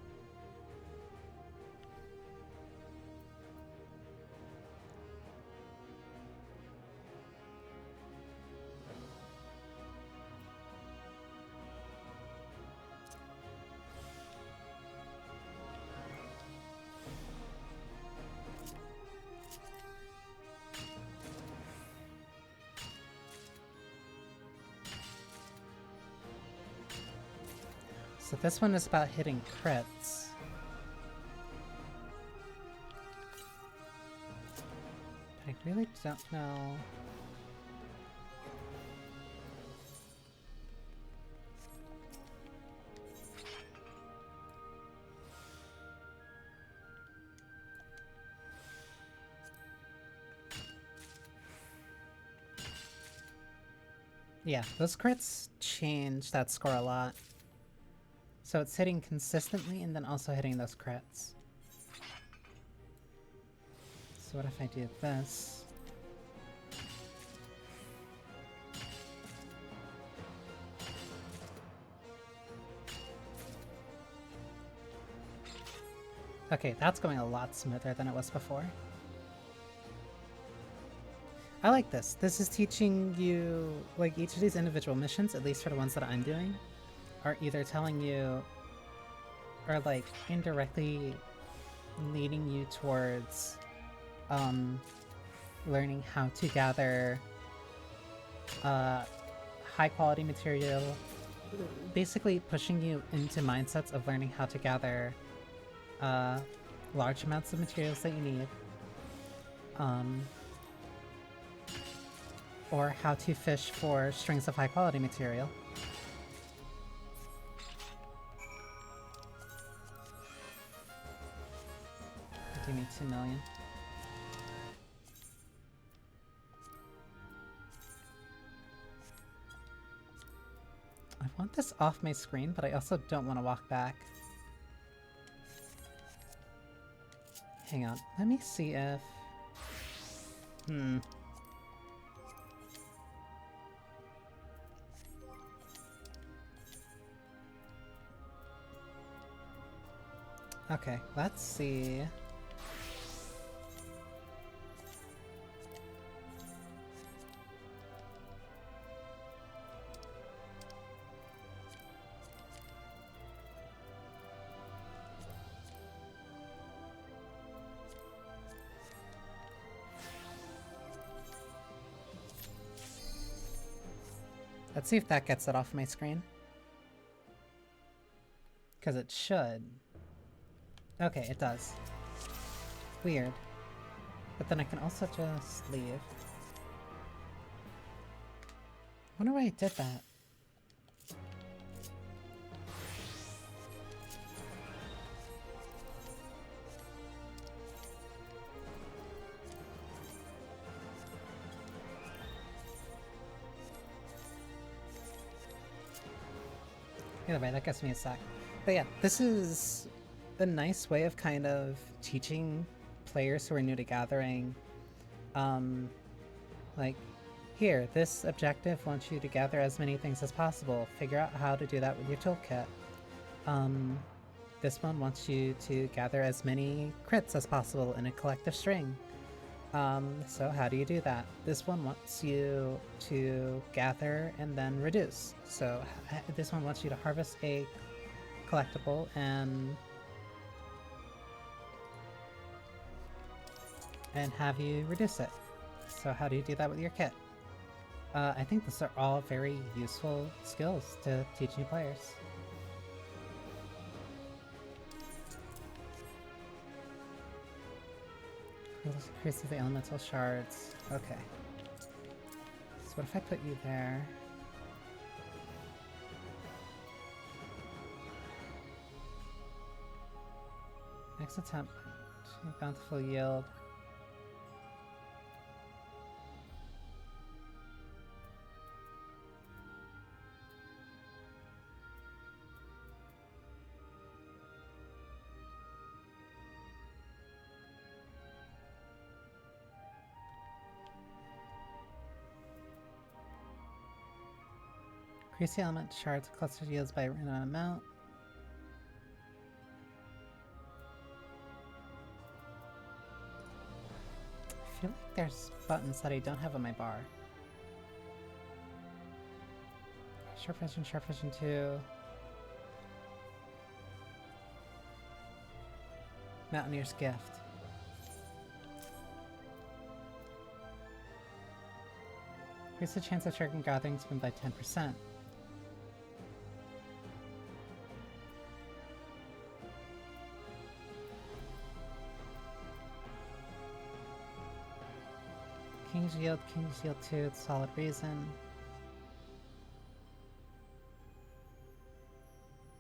So this one is about hitting crits. But I really don't know. Yeah, those crits change that score a lot. So it's hitting consistently and then also hitting those crits. So what if I do this? Okay, that's going a lot smoother than it was before. I like this. This is teaching you, like, each of these individual missions, at least for the ones that I'm doing, are either telling you or like indirectly leading you towards learning how to gather high quality material, basically pushing you into mindsets of learning how to gather large amounts of materials that you need, or how to fish for strings of high quality material. Give me 2 million. I want this off my screen, but I also don't want to walk back. Hang on, let me see if... Okay, let's see... Let's see if that gets it off my screen. Because it should. Okay, it does. Weird. But then I can also just leave. Wonder why I did that. Either way, that gets me a sec. But yeah, this is a nice way of kind of teaching players who are new to gathering, like, here, this objective wants you to gather as many things as possible. Figure out how to do that with your toolkit. This one wants you to gather as many crits as possible in a collective string. So how do you do that? This one wants you to gather and then reduce. So this one wants you to harvest a collectible and have you reduce it. So how do you do that with your kit? I think these are all very useful skills to teach new players. Increases the elemental shards. Okay. So what if I put you there? Next attempt. Bountiful yield. Increase the element shards cluster yields by a random amount. I feel like there's buttons that I don't have on my bar. Sharp vision 2. Mountaineer's Gift. Increase the chance of triggering Gathering Spoon by 10%. King's Yield 2, it's solid reason.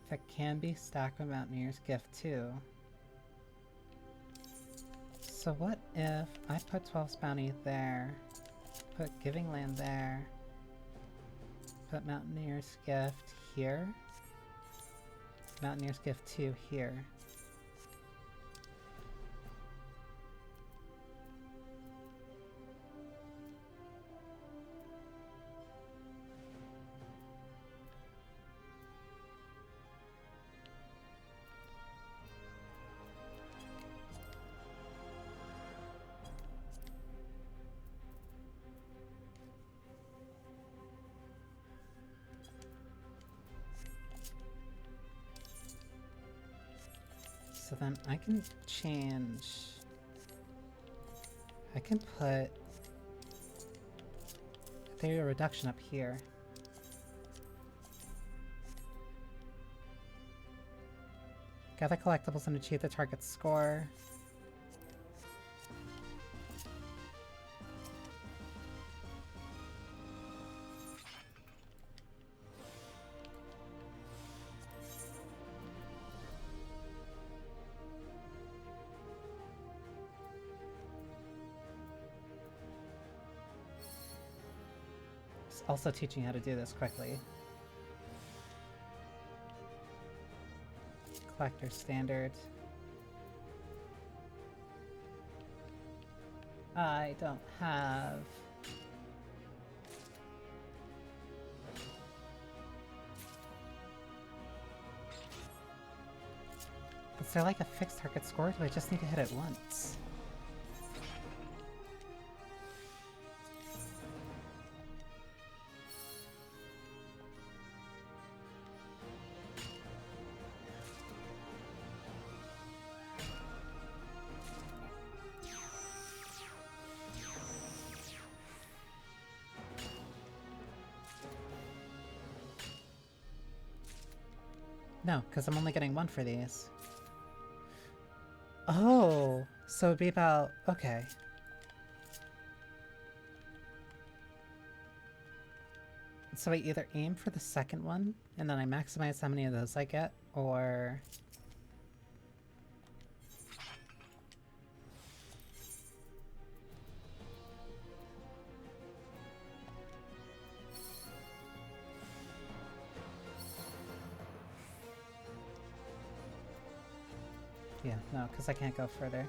That can be stacked with Mountaineer's Gift too. So what if I put 12's Bounty there, put Giving Land there, put Mountaineer's Gift here, Mountaineer's Gift 2 here. So then I can change... I can put... Theory reduction up here. Gather collectibles and achieve the target's score. Also teaching how to do this quickly. Collector standard. I don't have... Is there like a fixed target score? Do I just need to hit it once? No, because I'm only getting one for these. Oh, so it'd be about... okay. So I either aim for the second one, and then I maximize how many of those I get, or... Yeah, no, because I can't go further.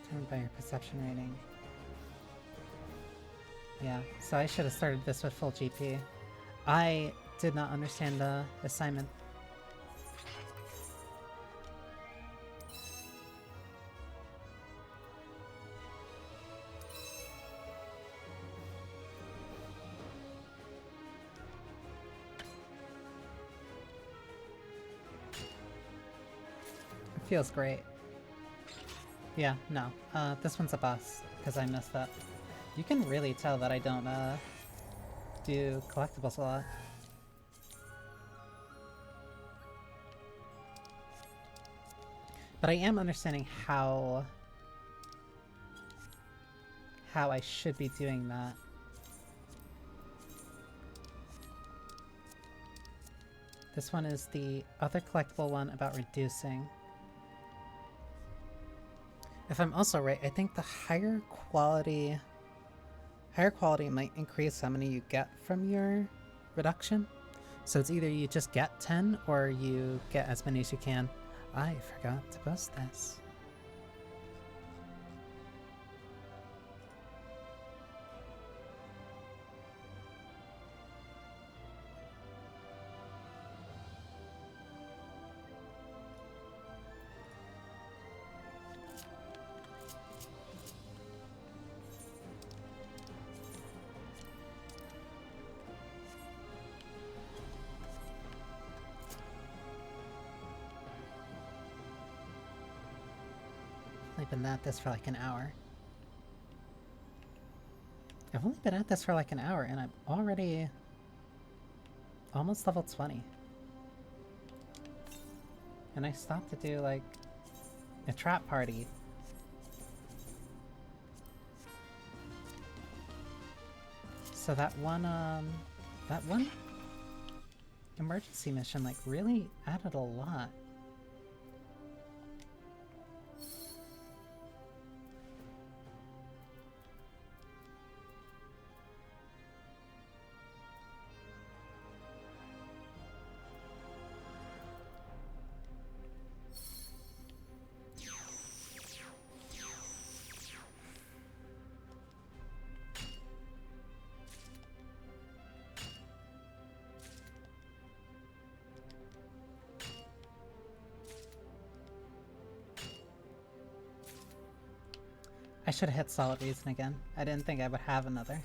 Determined by your perception rating. Yeah, so I should have started this with full GP. I did not understand the assignment. Feels great. Yeah, no. This one's a bust, because I messed up. You can really tell that I don't, do collectibles a lot. But I am understanding how I should be doing that. This one is the other collectible one about reducing. If I'm also right, I think the higher quality might increase how many you get from your reduction. So it's either you just get 10 or you get as many as you can. I forgot to post this. I've been at this for like an hour. I've only been at this for like an hour and I'm already almost level 20. And I stopped to do like a trap party. So that one emergency mission like really added a lot. I should have hit Solid Reason again. I didn't think I would have another.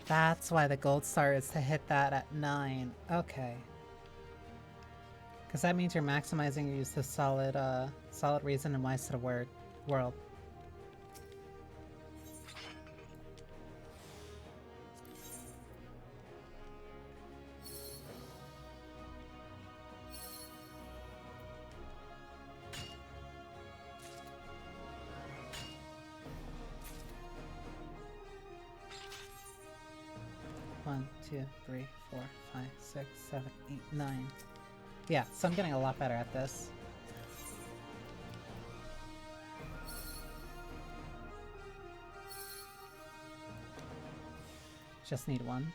That's why the gold star is to hit that at 9. Okay. Because that means you're maximizing your use of solid reason and wise to the world. One, 2, 3, 4, 5, 6, 7, 8, 9. Yeah, so I'm getting a lot better at this. Just need one.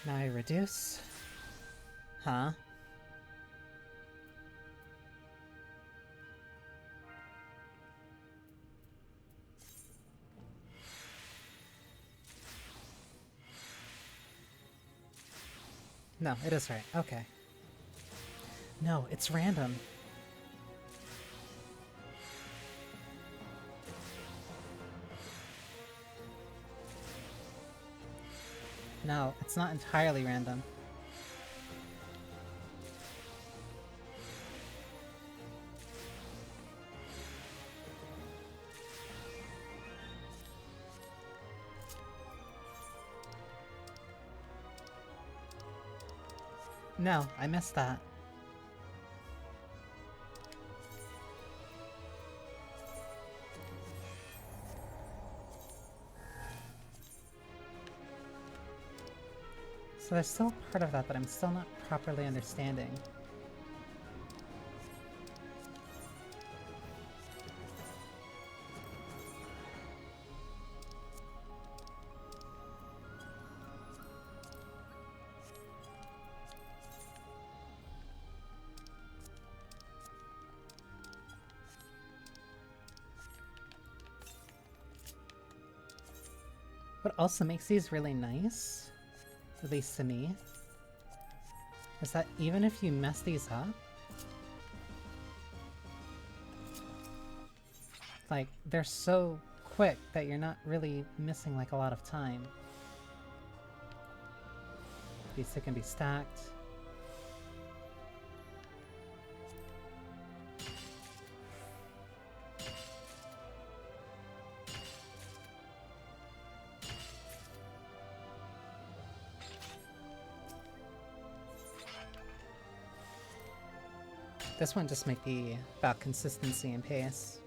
Now I reduce. Huh? No, it is right. Okay. No, it's random. No, it's not entirely random. No, I missed that. So there's still part of that I'm still not properly understanding. What also makes these really nice, at least to me, is that even if you mess these up, like, they're so quick that you're not really missing like a lot of time. These two can be stacked. This one just might be about consistency and pace.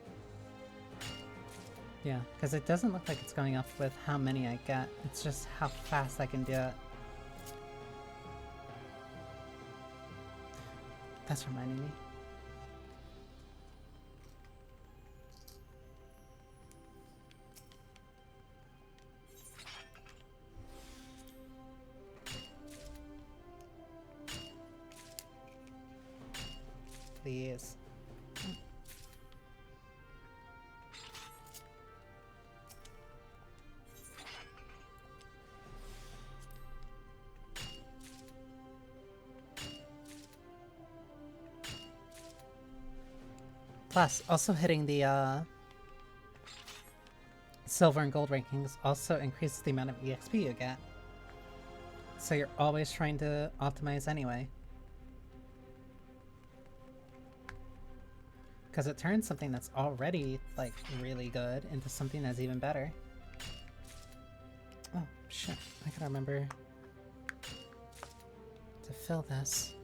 Yeah, because it doesn't look like it's going up with how many I get. It's just how fast I can do it. That's reminding me. Please. Plus, also hitting the silver and gold rankings also increases the amount of EXP you get. So you're always trying to optimize anyway. Because it turns something that's already, like, really good into something that's even better. Oh, shit. I gotta remember to fill this.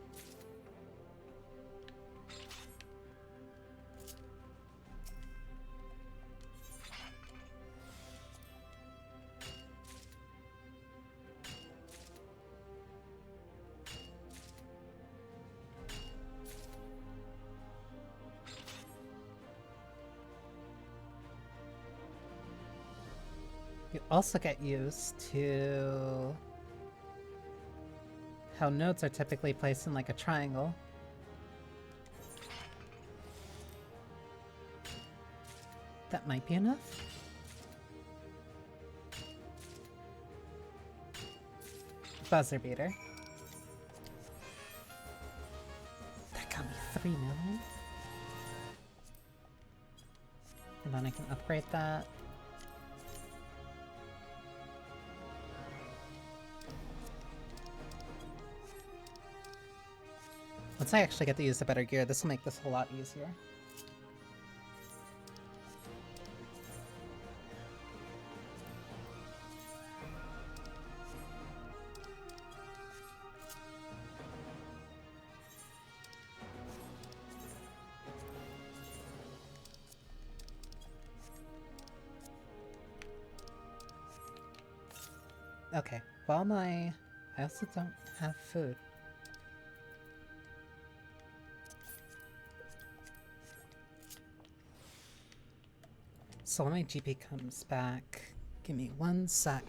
You also get used to how nodes are typically placed in like a triangle. That might be enough. Buzzer beater. That got me 3 million. And then I can upgrade that. Once I actually get to use the better gear, this will make this a lot easier. Okay, while I also don't have food. So when my GP comes back, give me 1 sec.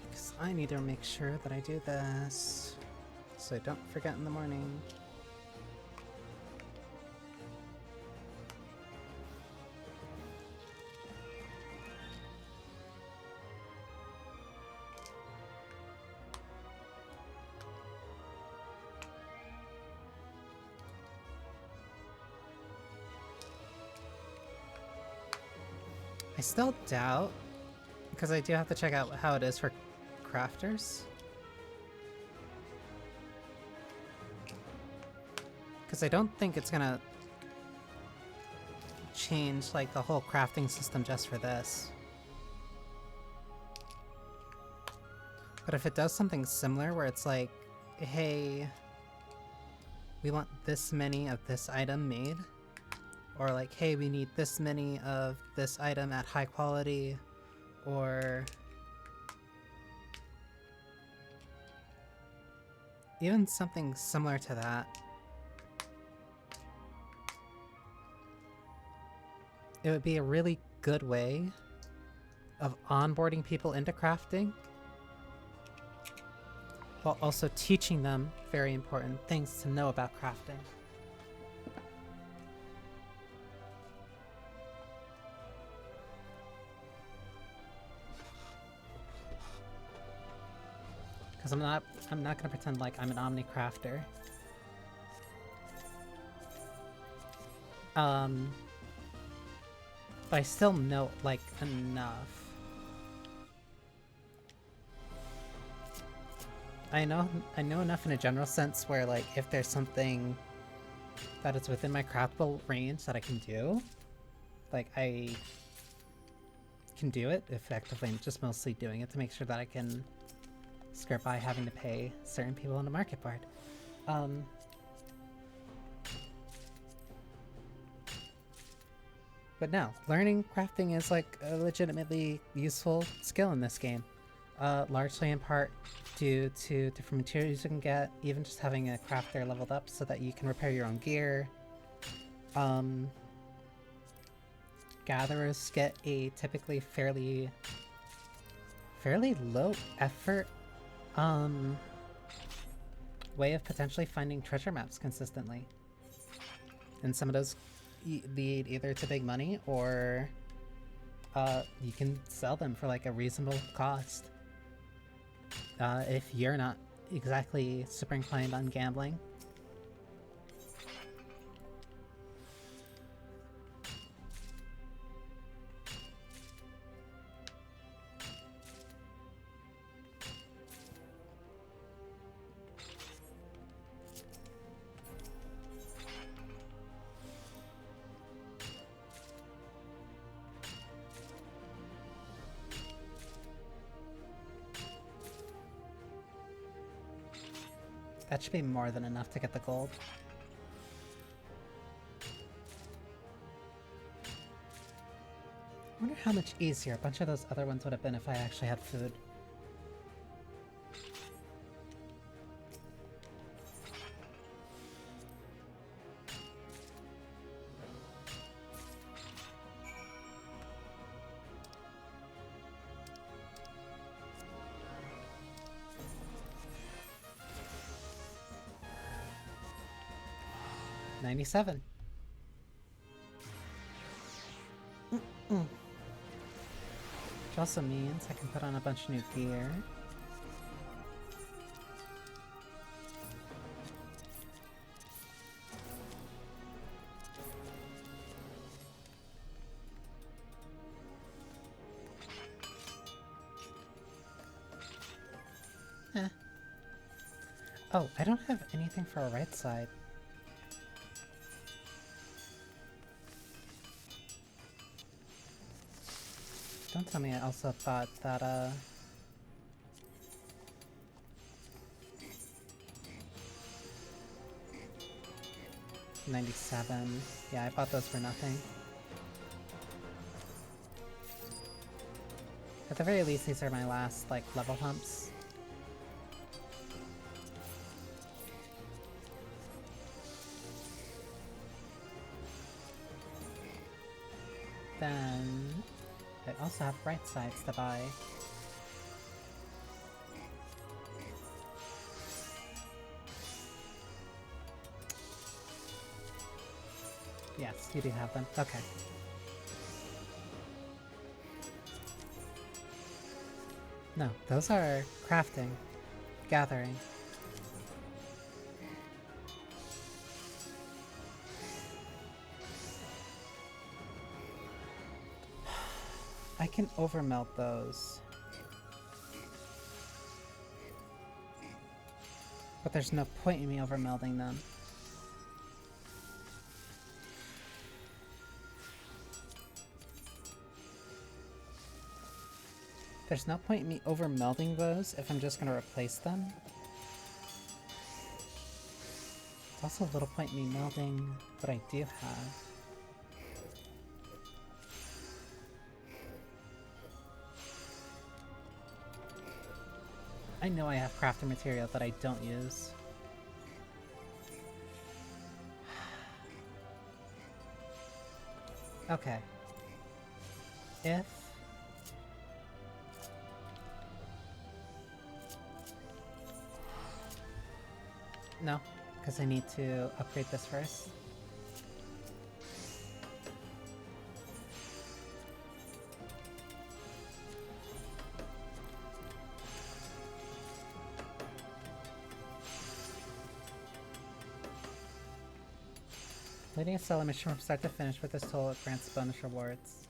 Because I need to make sure that I do this, so I don't forget in the morning. I still doubt, because I do have to check out how it is for crafters. Because I don't think it's gonna change like the whole crafting system just for this. But if it does something similar where it's like, hey, we want this many of this item made, or like, hey, we need this many of this item at high quality, or even something similar to that, it would be a really good way of onboarding people into crafting while also teaching them very important things to know about crafting. Because I'm not gonna pretend like I'm an omni-crafter. But I still know, like, enough. I know enough in a general sense where, like, if there's something that is within my craftable range that I can do, like, I can do it effectively. I'm just mostly doing it to make sure that I can skirt by having to pay certain people on the market board. But no, learning crafting is like a legitimately useful skill in this game. Largely in part due to different materials you can get, even just having a crafter leveled up so that you can repair your own gear. Gatherers get a typically fairly low effort way of potentially finding treasure maps consistently. And some of those lead either to big money or you can sell them for like a reasonable cost. If you're not exactly super inclined on gambling. That should be more than enough to get the gold. I wonder how much easier a bunch of those other ones would have been if I actually had food. $97. Which also means I can put on a bunch of new gear. Eh. Oh, I don't have anything for a right side. Don't tell me I also thought that, 97. Yeah, I bought those for nothing. At the very least, these are my last, like, level humps. Then I also have right sides to buy. Yes, you do have them. Okay. No, those are crafting, gathering. I can overmelt those. But there's no point in me overmelding them. There's no point in me overmelding those if I'm just gonna replace them. There's also a little point in me melding what I do have. I know I have crafting material that I don't use. Okay. If... No, because I need to upgrade this first. Completing a solo mission from start to finish with this tool grants bonus rewards.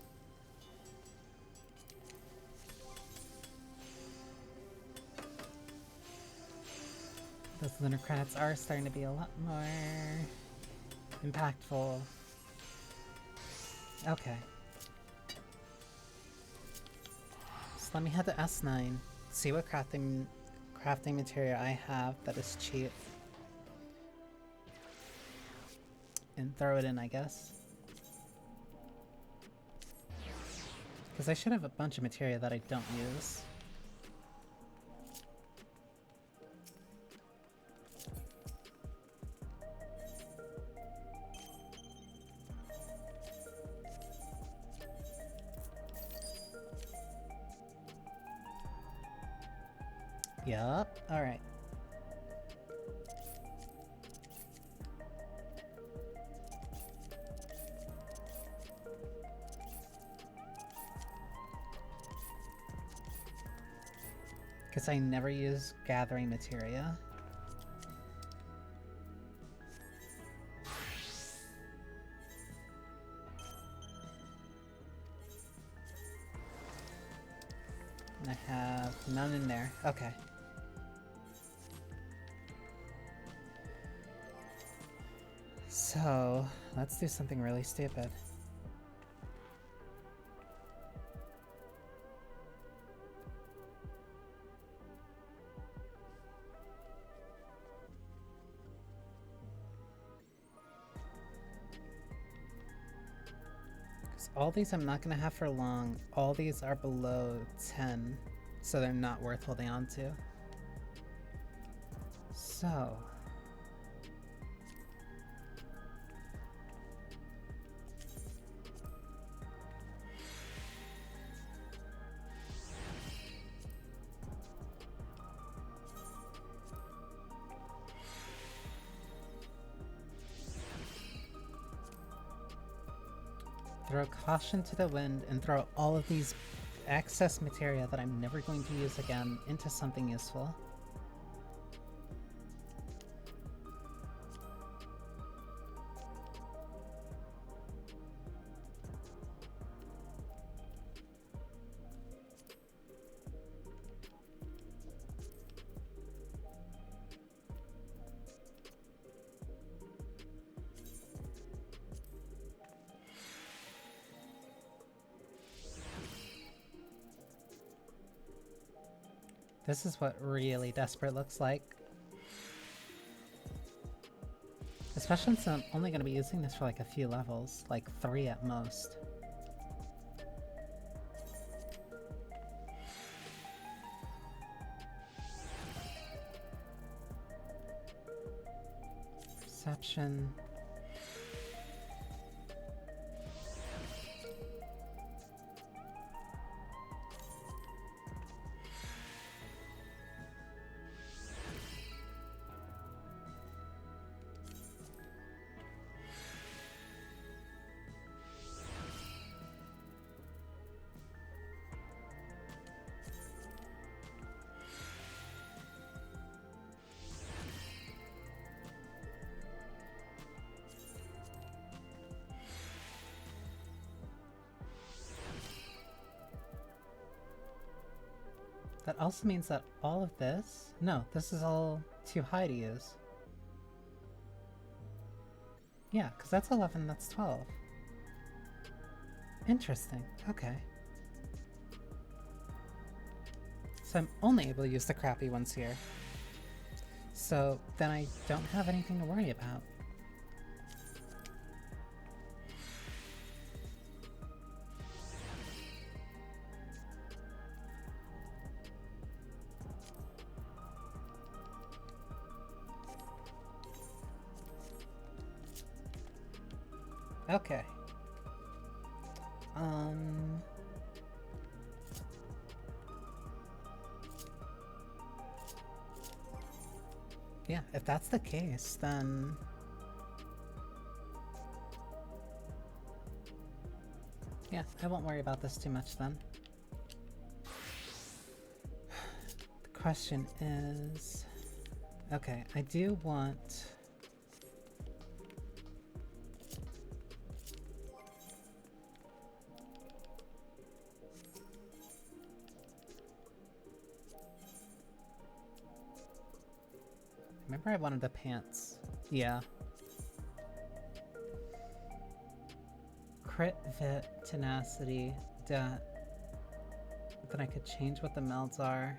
Those lunar credits are starting to be a lot more impactful. Okay. So let me head to S9, see what crafting material I have that is cheap. And throw it in, I guess. Because I should have a bunch of materia that I don't use. Yup, alright. Because I never use gathering materia. And I have none in there. Okay. So, let's do something really stupid. All these I'm not gonna have for long. All these are below 10, so they're not worth holding on to. So... throw caution to the wind and throw all of these excess materia that I'm never going to use again into something useful. This is what really desperate looks like. Especially since I'm only going to be using this for like a few levels, like 3 at most. Perception. That also means that all of this... No, this is all too high to use. Yeah, because that's 11, that's 12. Interesting, okay. So I'm only able to use the crappy ones here. So then I don't have anything to worry about. Okay. Yeah, if that's the case, then... Yeah, I won't worry about this too much then. The question is... Okay, I do want... Remember I wanted the pants. Yeah. Crit, Vit, Tenacity, Det. Then I could change what the melds are.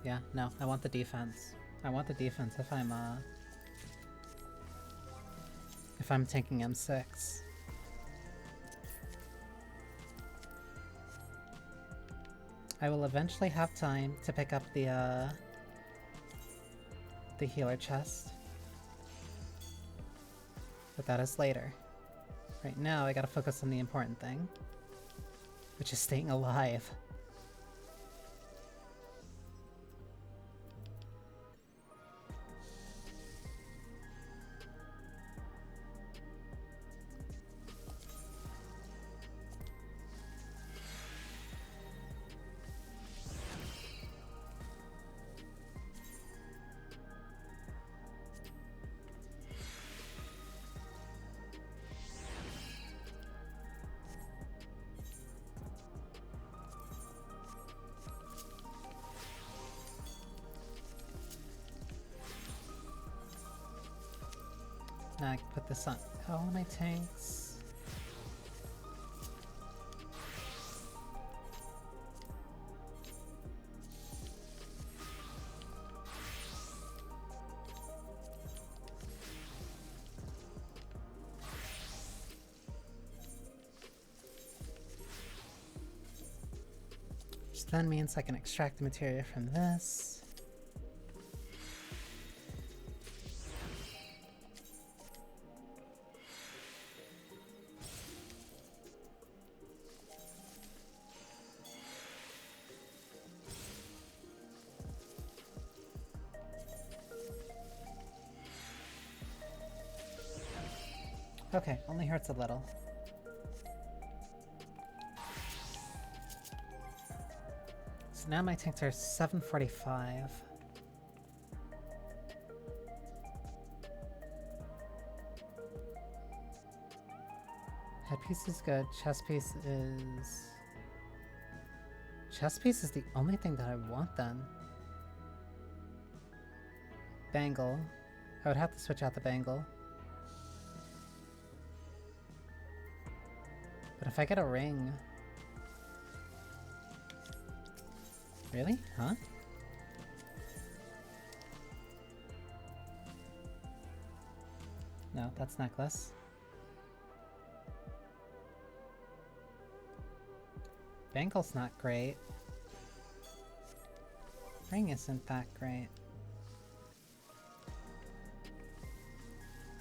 Yeah, no, I want the defense. I want the defense if I'm tanking M6. I will eventually have time to pick up the healer chest. But that is later. Right now, I gotta focus on the important thing, which is staying alive. Now I can put this on all my tanks. Which then means I can extract the materia from this. Okay, only hurts a little. So now my tanks are 745. Headpiece is good. Chest piece is... Chest piece is the only thing that I want then. Bangle. I would have to switch out the bangle. But if I get a ring... Really? Huh? No, that's necklace. Bangle's not great. Ring isn't that great.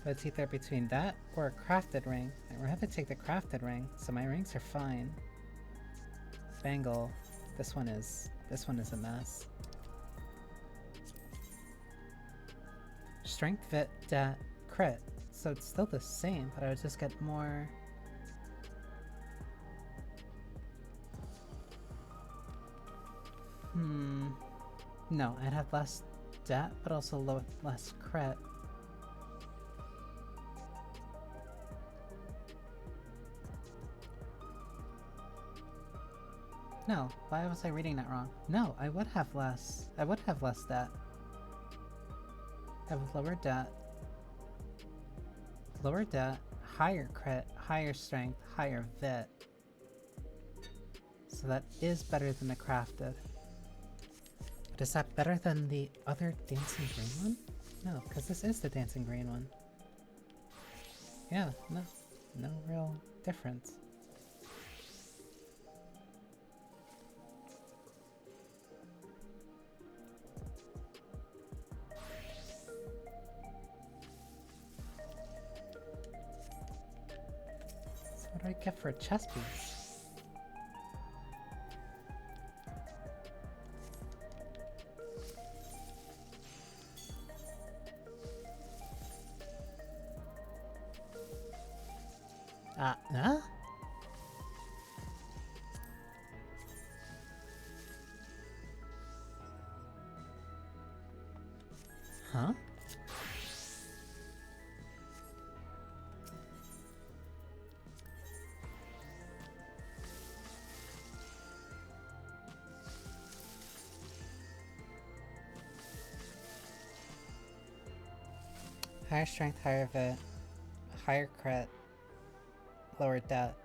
But it's either between that or a crafted ring. I'd rather take the crafted ring, so my rings are fine. Bangle, this one is a mess. Strength, Vit, Dat, Crit. So it's still the same, but I would just get more... No, I'd have less Dat, but also less Crit. No, why was I reading that wrong? No, I would have less Dat. I have lower Dat. Lower Dat, higher Crit, higher Strength, higher Vit. So that is better than the crafted. But is that better than the other dancing green one? No, because this is the dancing green one. Yeah, no real difference. What do I get for a chess piece? Huh? Higher strength, higher vit, higher crit, lower debt.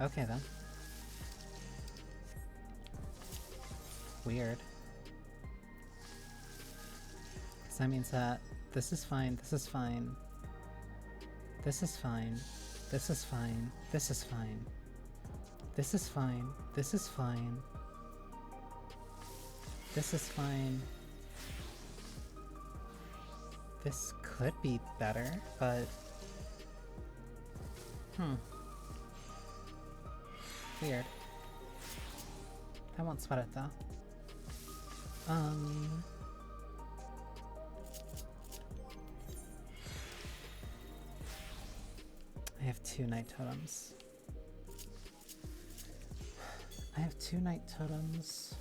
Okay then. Weird. So that means that this is fine, this is fine. This is fine. This is fine. This is fine. This is fine. This is fine. This is fine. This could be better, but... Weird. I won't sweat it though. I have 2 night totems. I have 2 night totems.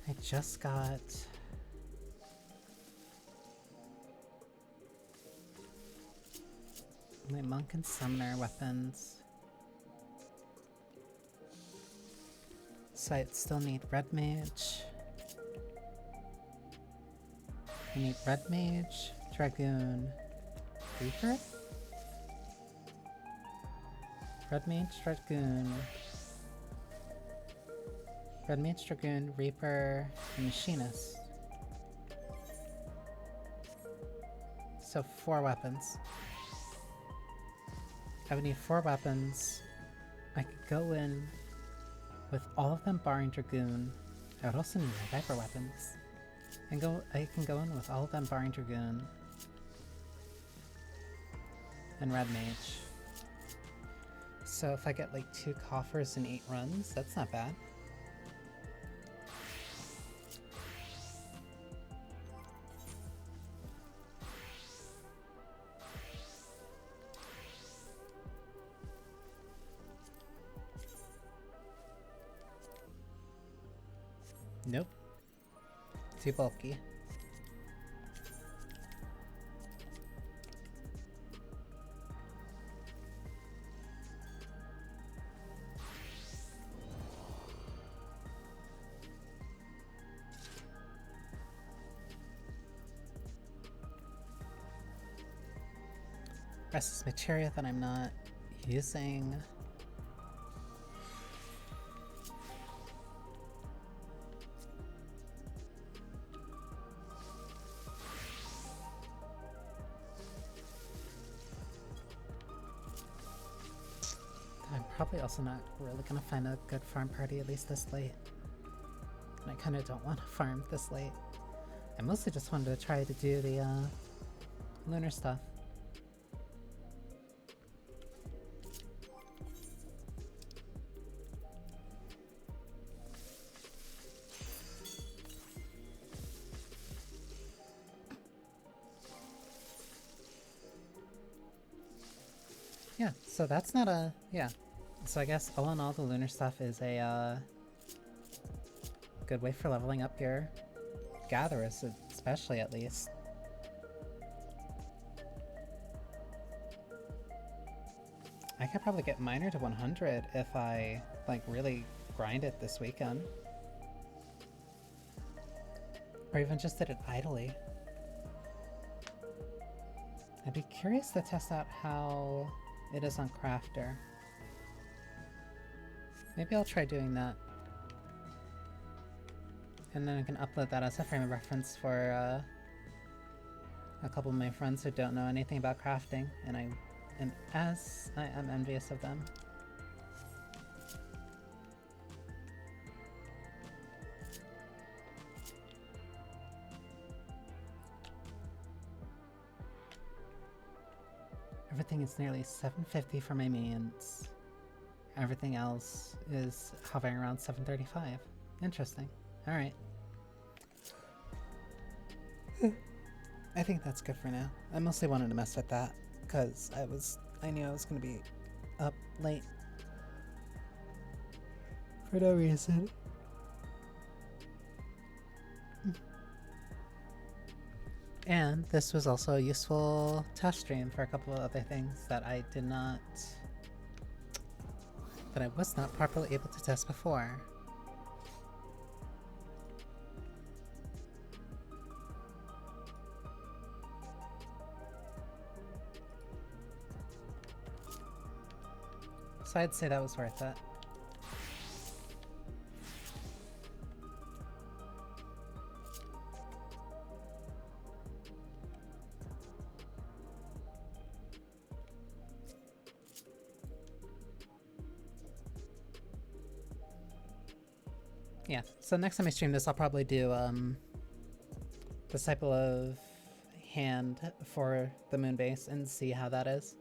I just got... my monk and summoner weapons. So I still need red mage. I need red mage, dragoon, reaper? Red mage, dragoon. Red mage, dragoon, reaper, and machinist. So 4 weapons. I would need 4 weapons. I could go in with all of them barring dragoon. I would also need my viper weapons. I can go in with all of them barring dragoon. And red mage. So if I get like 2 coffers and 8 runs, that's not bad. Nope. Too bulky. Rest is materia that I'm not using. I'm probably also not really gonna find a good farm party at least this late. And I kinda don't want to farm this late. I mostly just wanted to try to do the lunar stuff. Yeah, so that's not a... yeah. So I guess all in all, the lunar stuff is a good way for leveling up your gatherers, especially at least. I could probably get minor to 100 if I, like, really grind it this weekend. Or even just did it idly. I'd be curious to test out how it is on Crafter. Maybe I'll try doing that. And then I can upload that as a frame of reference for a couple of my friends who don't know anything about crafting, and I am envious of them. Everything is nearly 750 for my mains. Everything else is hovering around 735. Interesting. Alright. I think that's good for now. I mostly wanted to mess with that, because I knew I was gonna be up late. For no reason. And this was also a useful test stream for a couple of other things that I was not properly able to test before. So I'd say that was worth it. Yeah, so next time I stream this, I'll probably do this type of hand for the moon base and see how that is.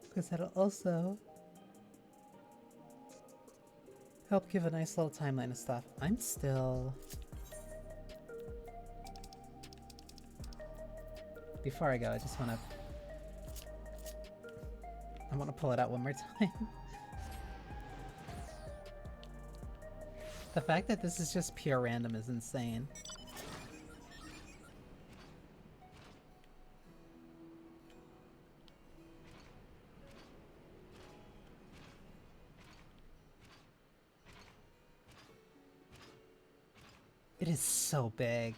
Because that'll also help give a nice little timeline of stuff. I'm still... Before I go, I just want to... I want to pull it out one more time. The fact that this is just pure random is insane. It is so big.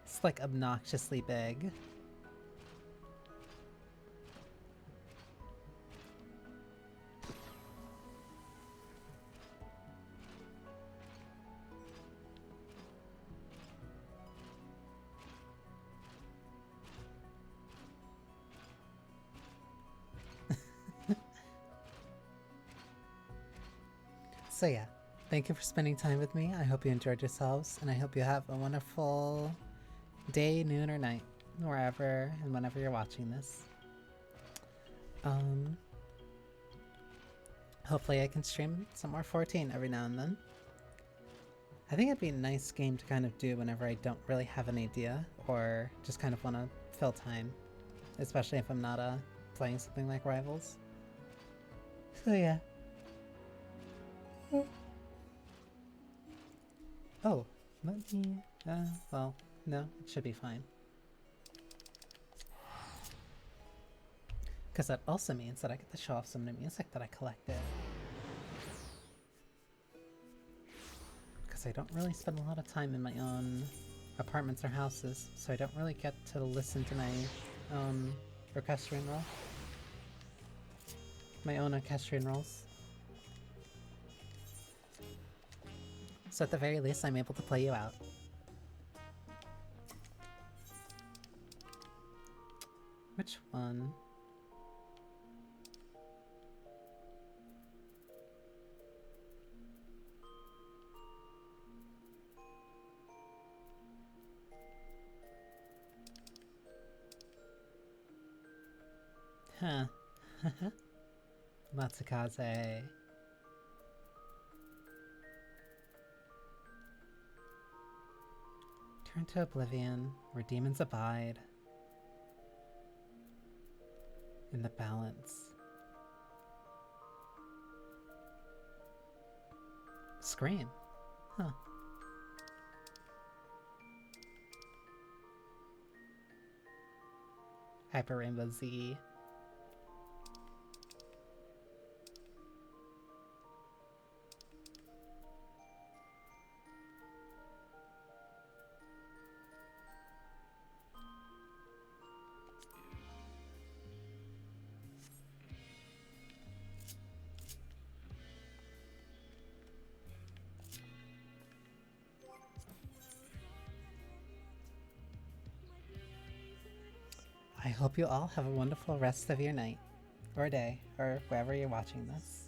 It's like obnoxiously big. So yeah, thank you for spending time with me. I hope you enjoyed yourselves, and I hope you have a wonderful day, noon, or night, wherever and whenever you're watching this. Hopefully I can stream some more 14 every now and then. I think it'd be a nice game to kind of do whenever I don't really have an idea, or just kind of want to fill time, especially if I'm not playing something like Rivals. So yeah. Oh, let me... well, no, it should be fine. Because that also means that I get to show off some new music that I collected. Because I don't really spend a lot of time in my own apartments or houses, so I don't really get to listen to my own orchestrion roll. My own orchestrion rolls. So at the very least, I'm able to play you out. Which one? Huh. Matsukaze. Turn to oblivion, where demons abide. In the balance. Scream. Huh. Hyper Rainbow Z. I hope you all have a wonderful rest of your night, or day, or wherever you're watching this.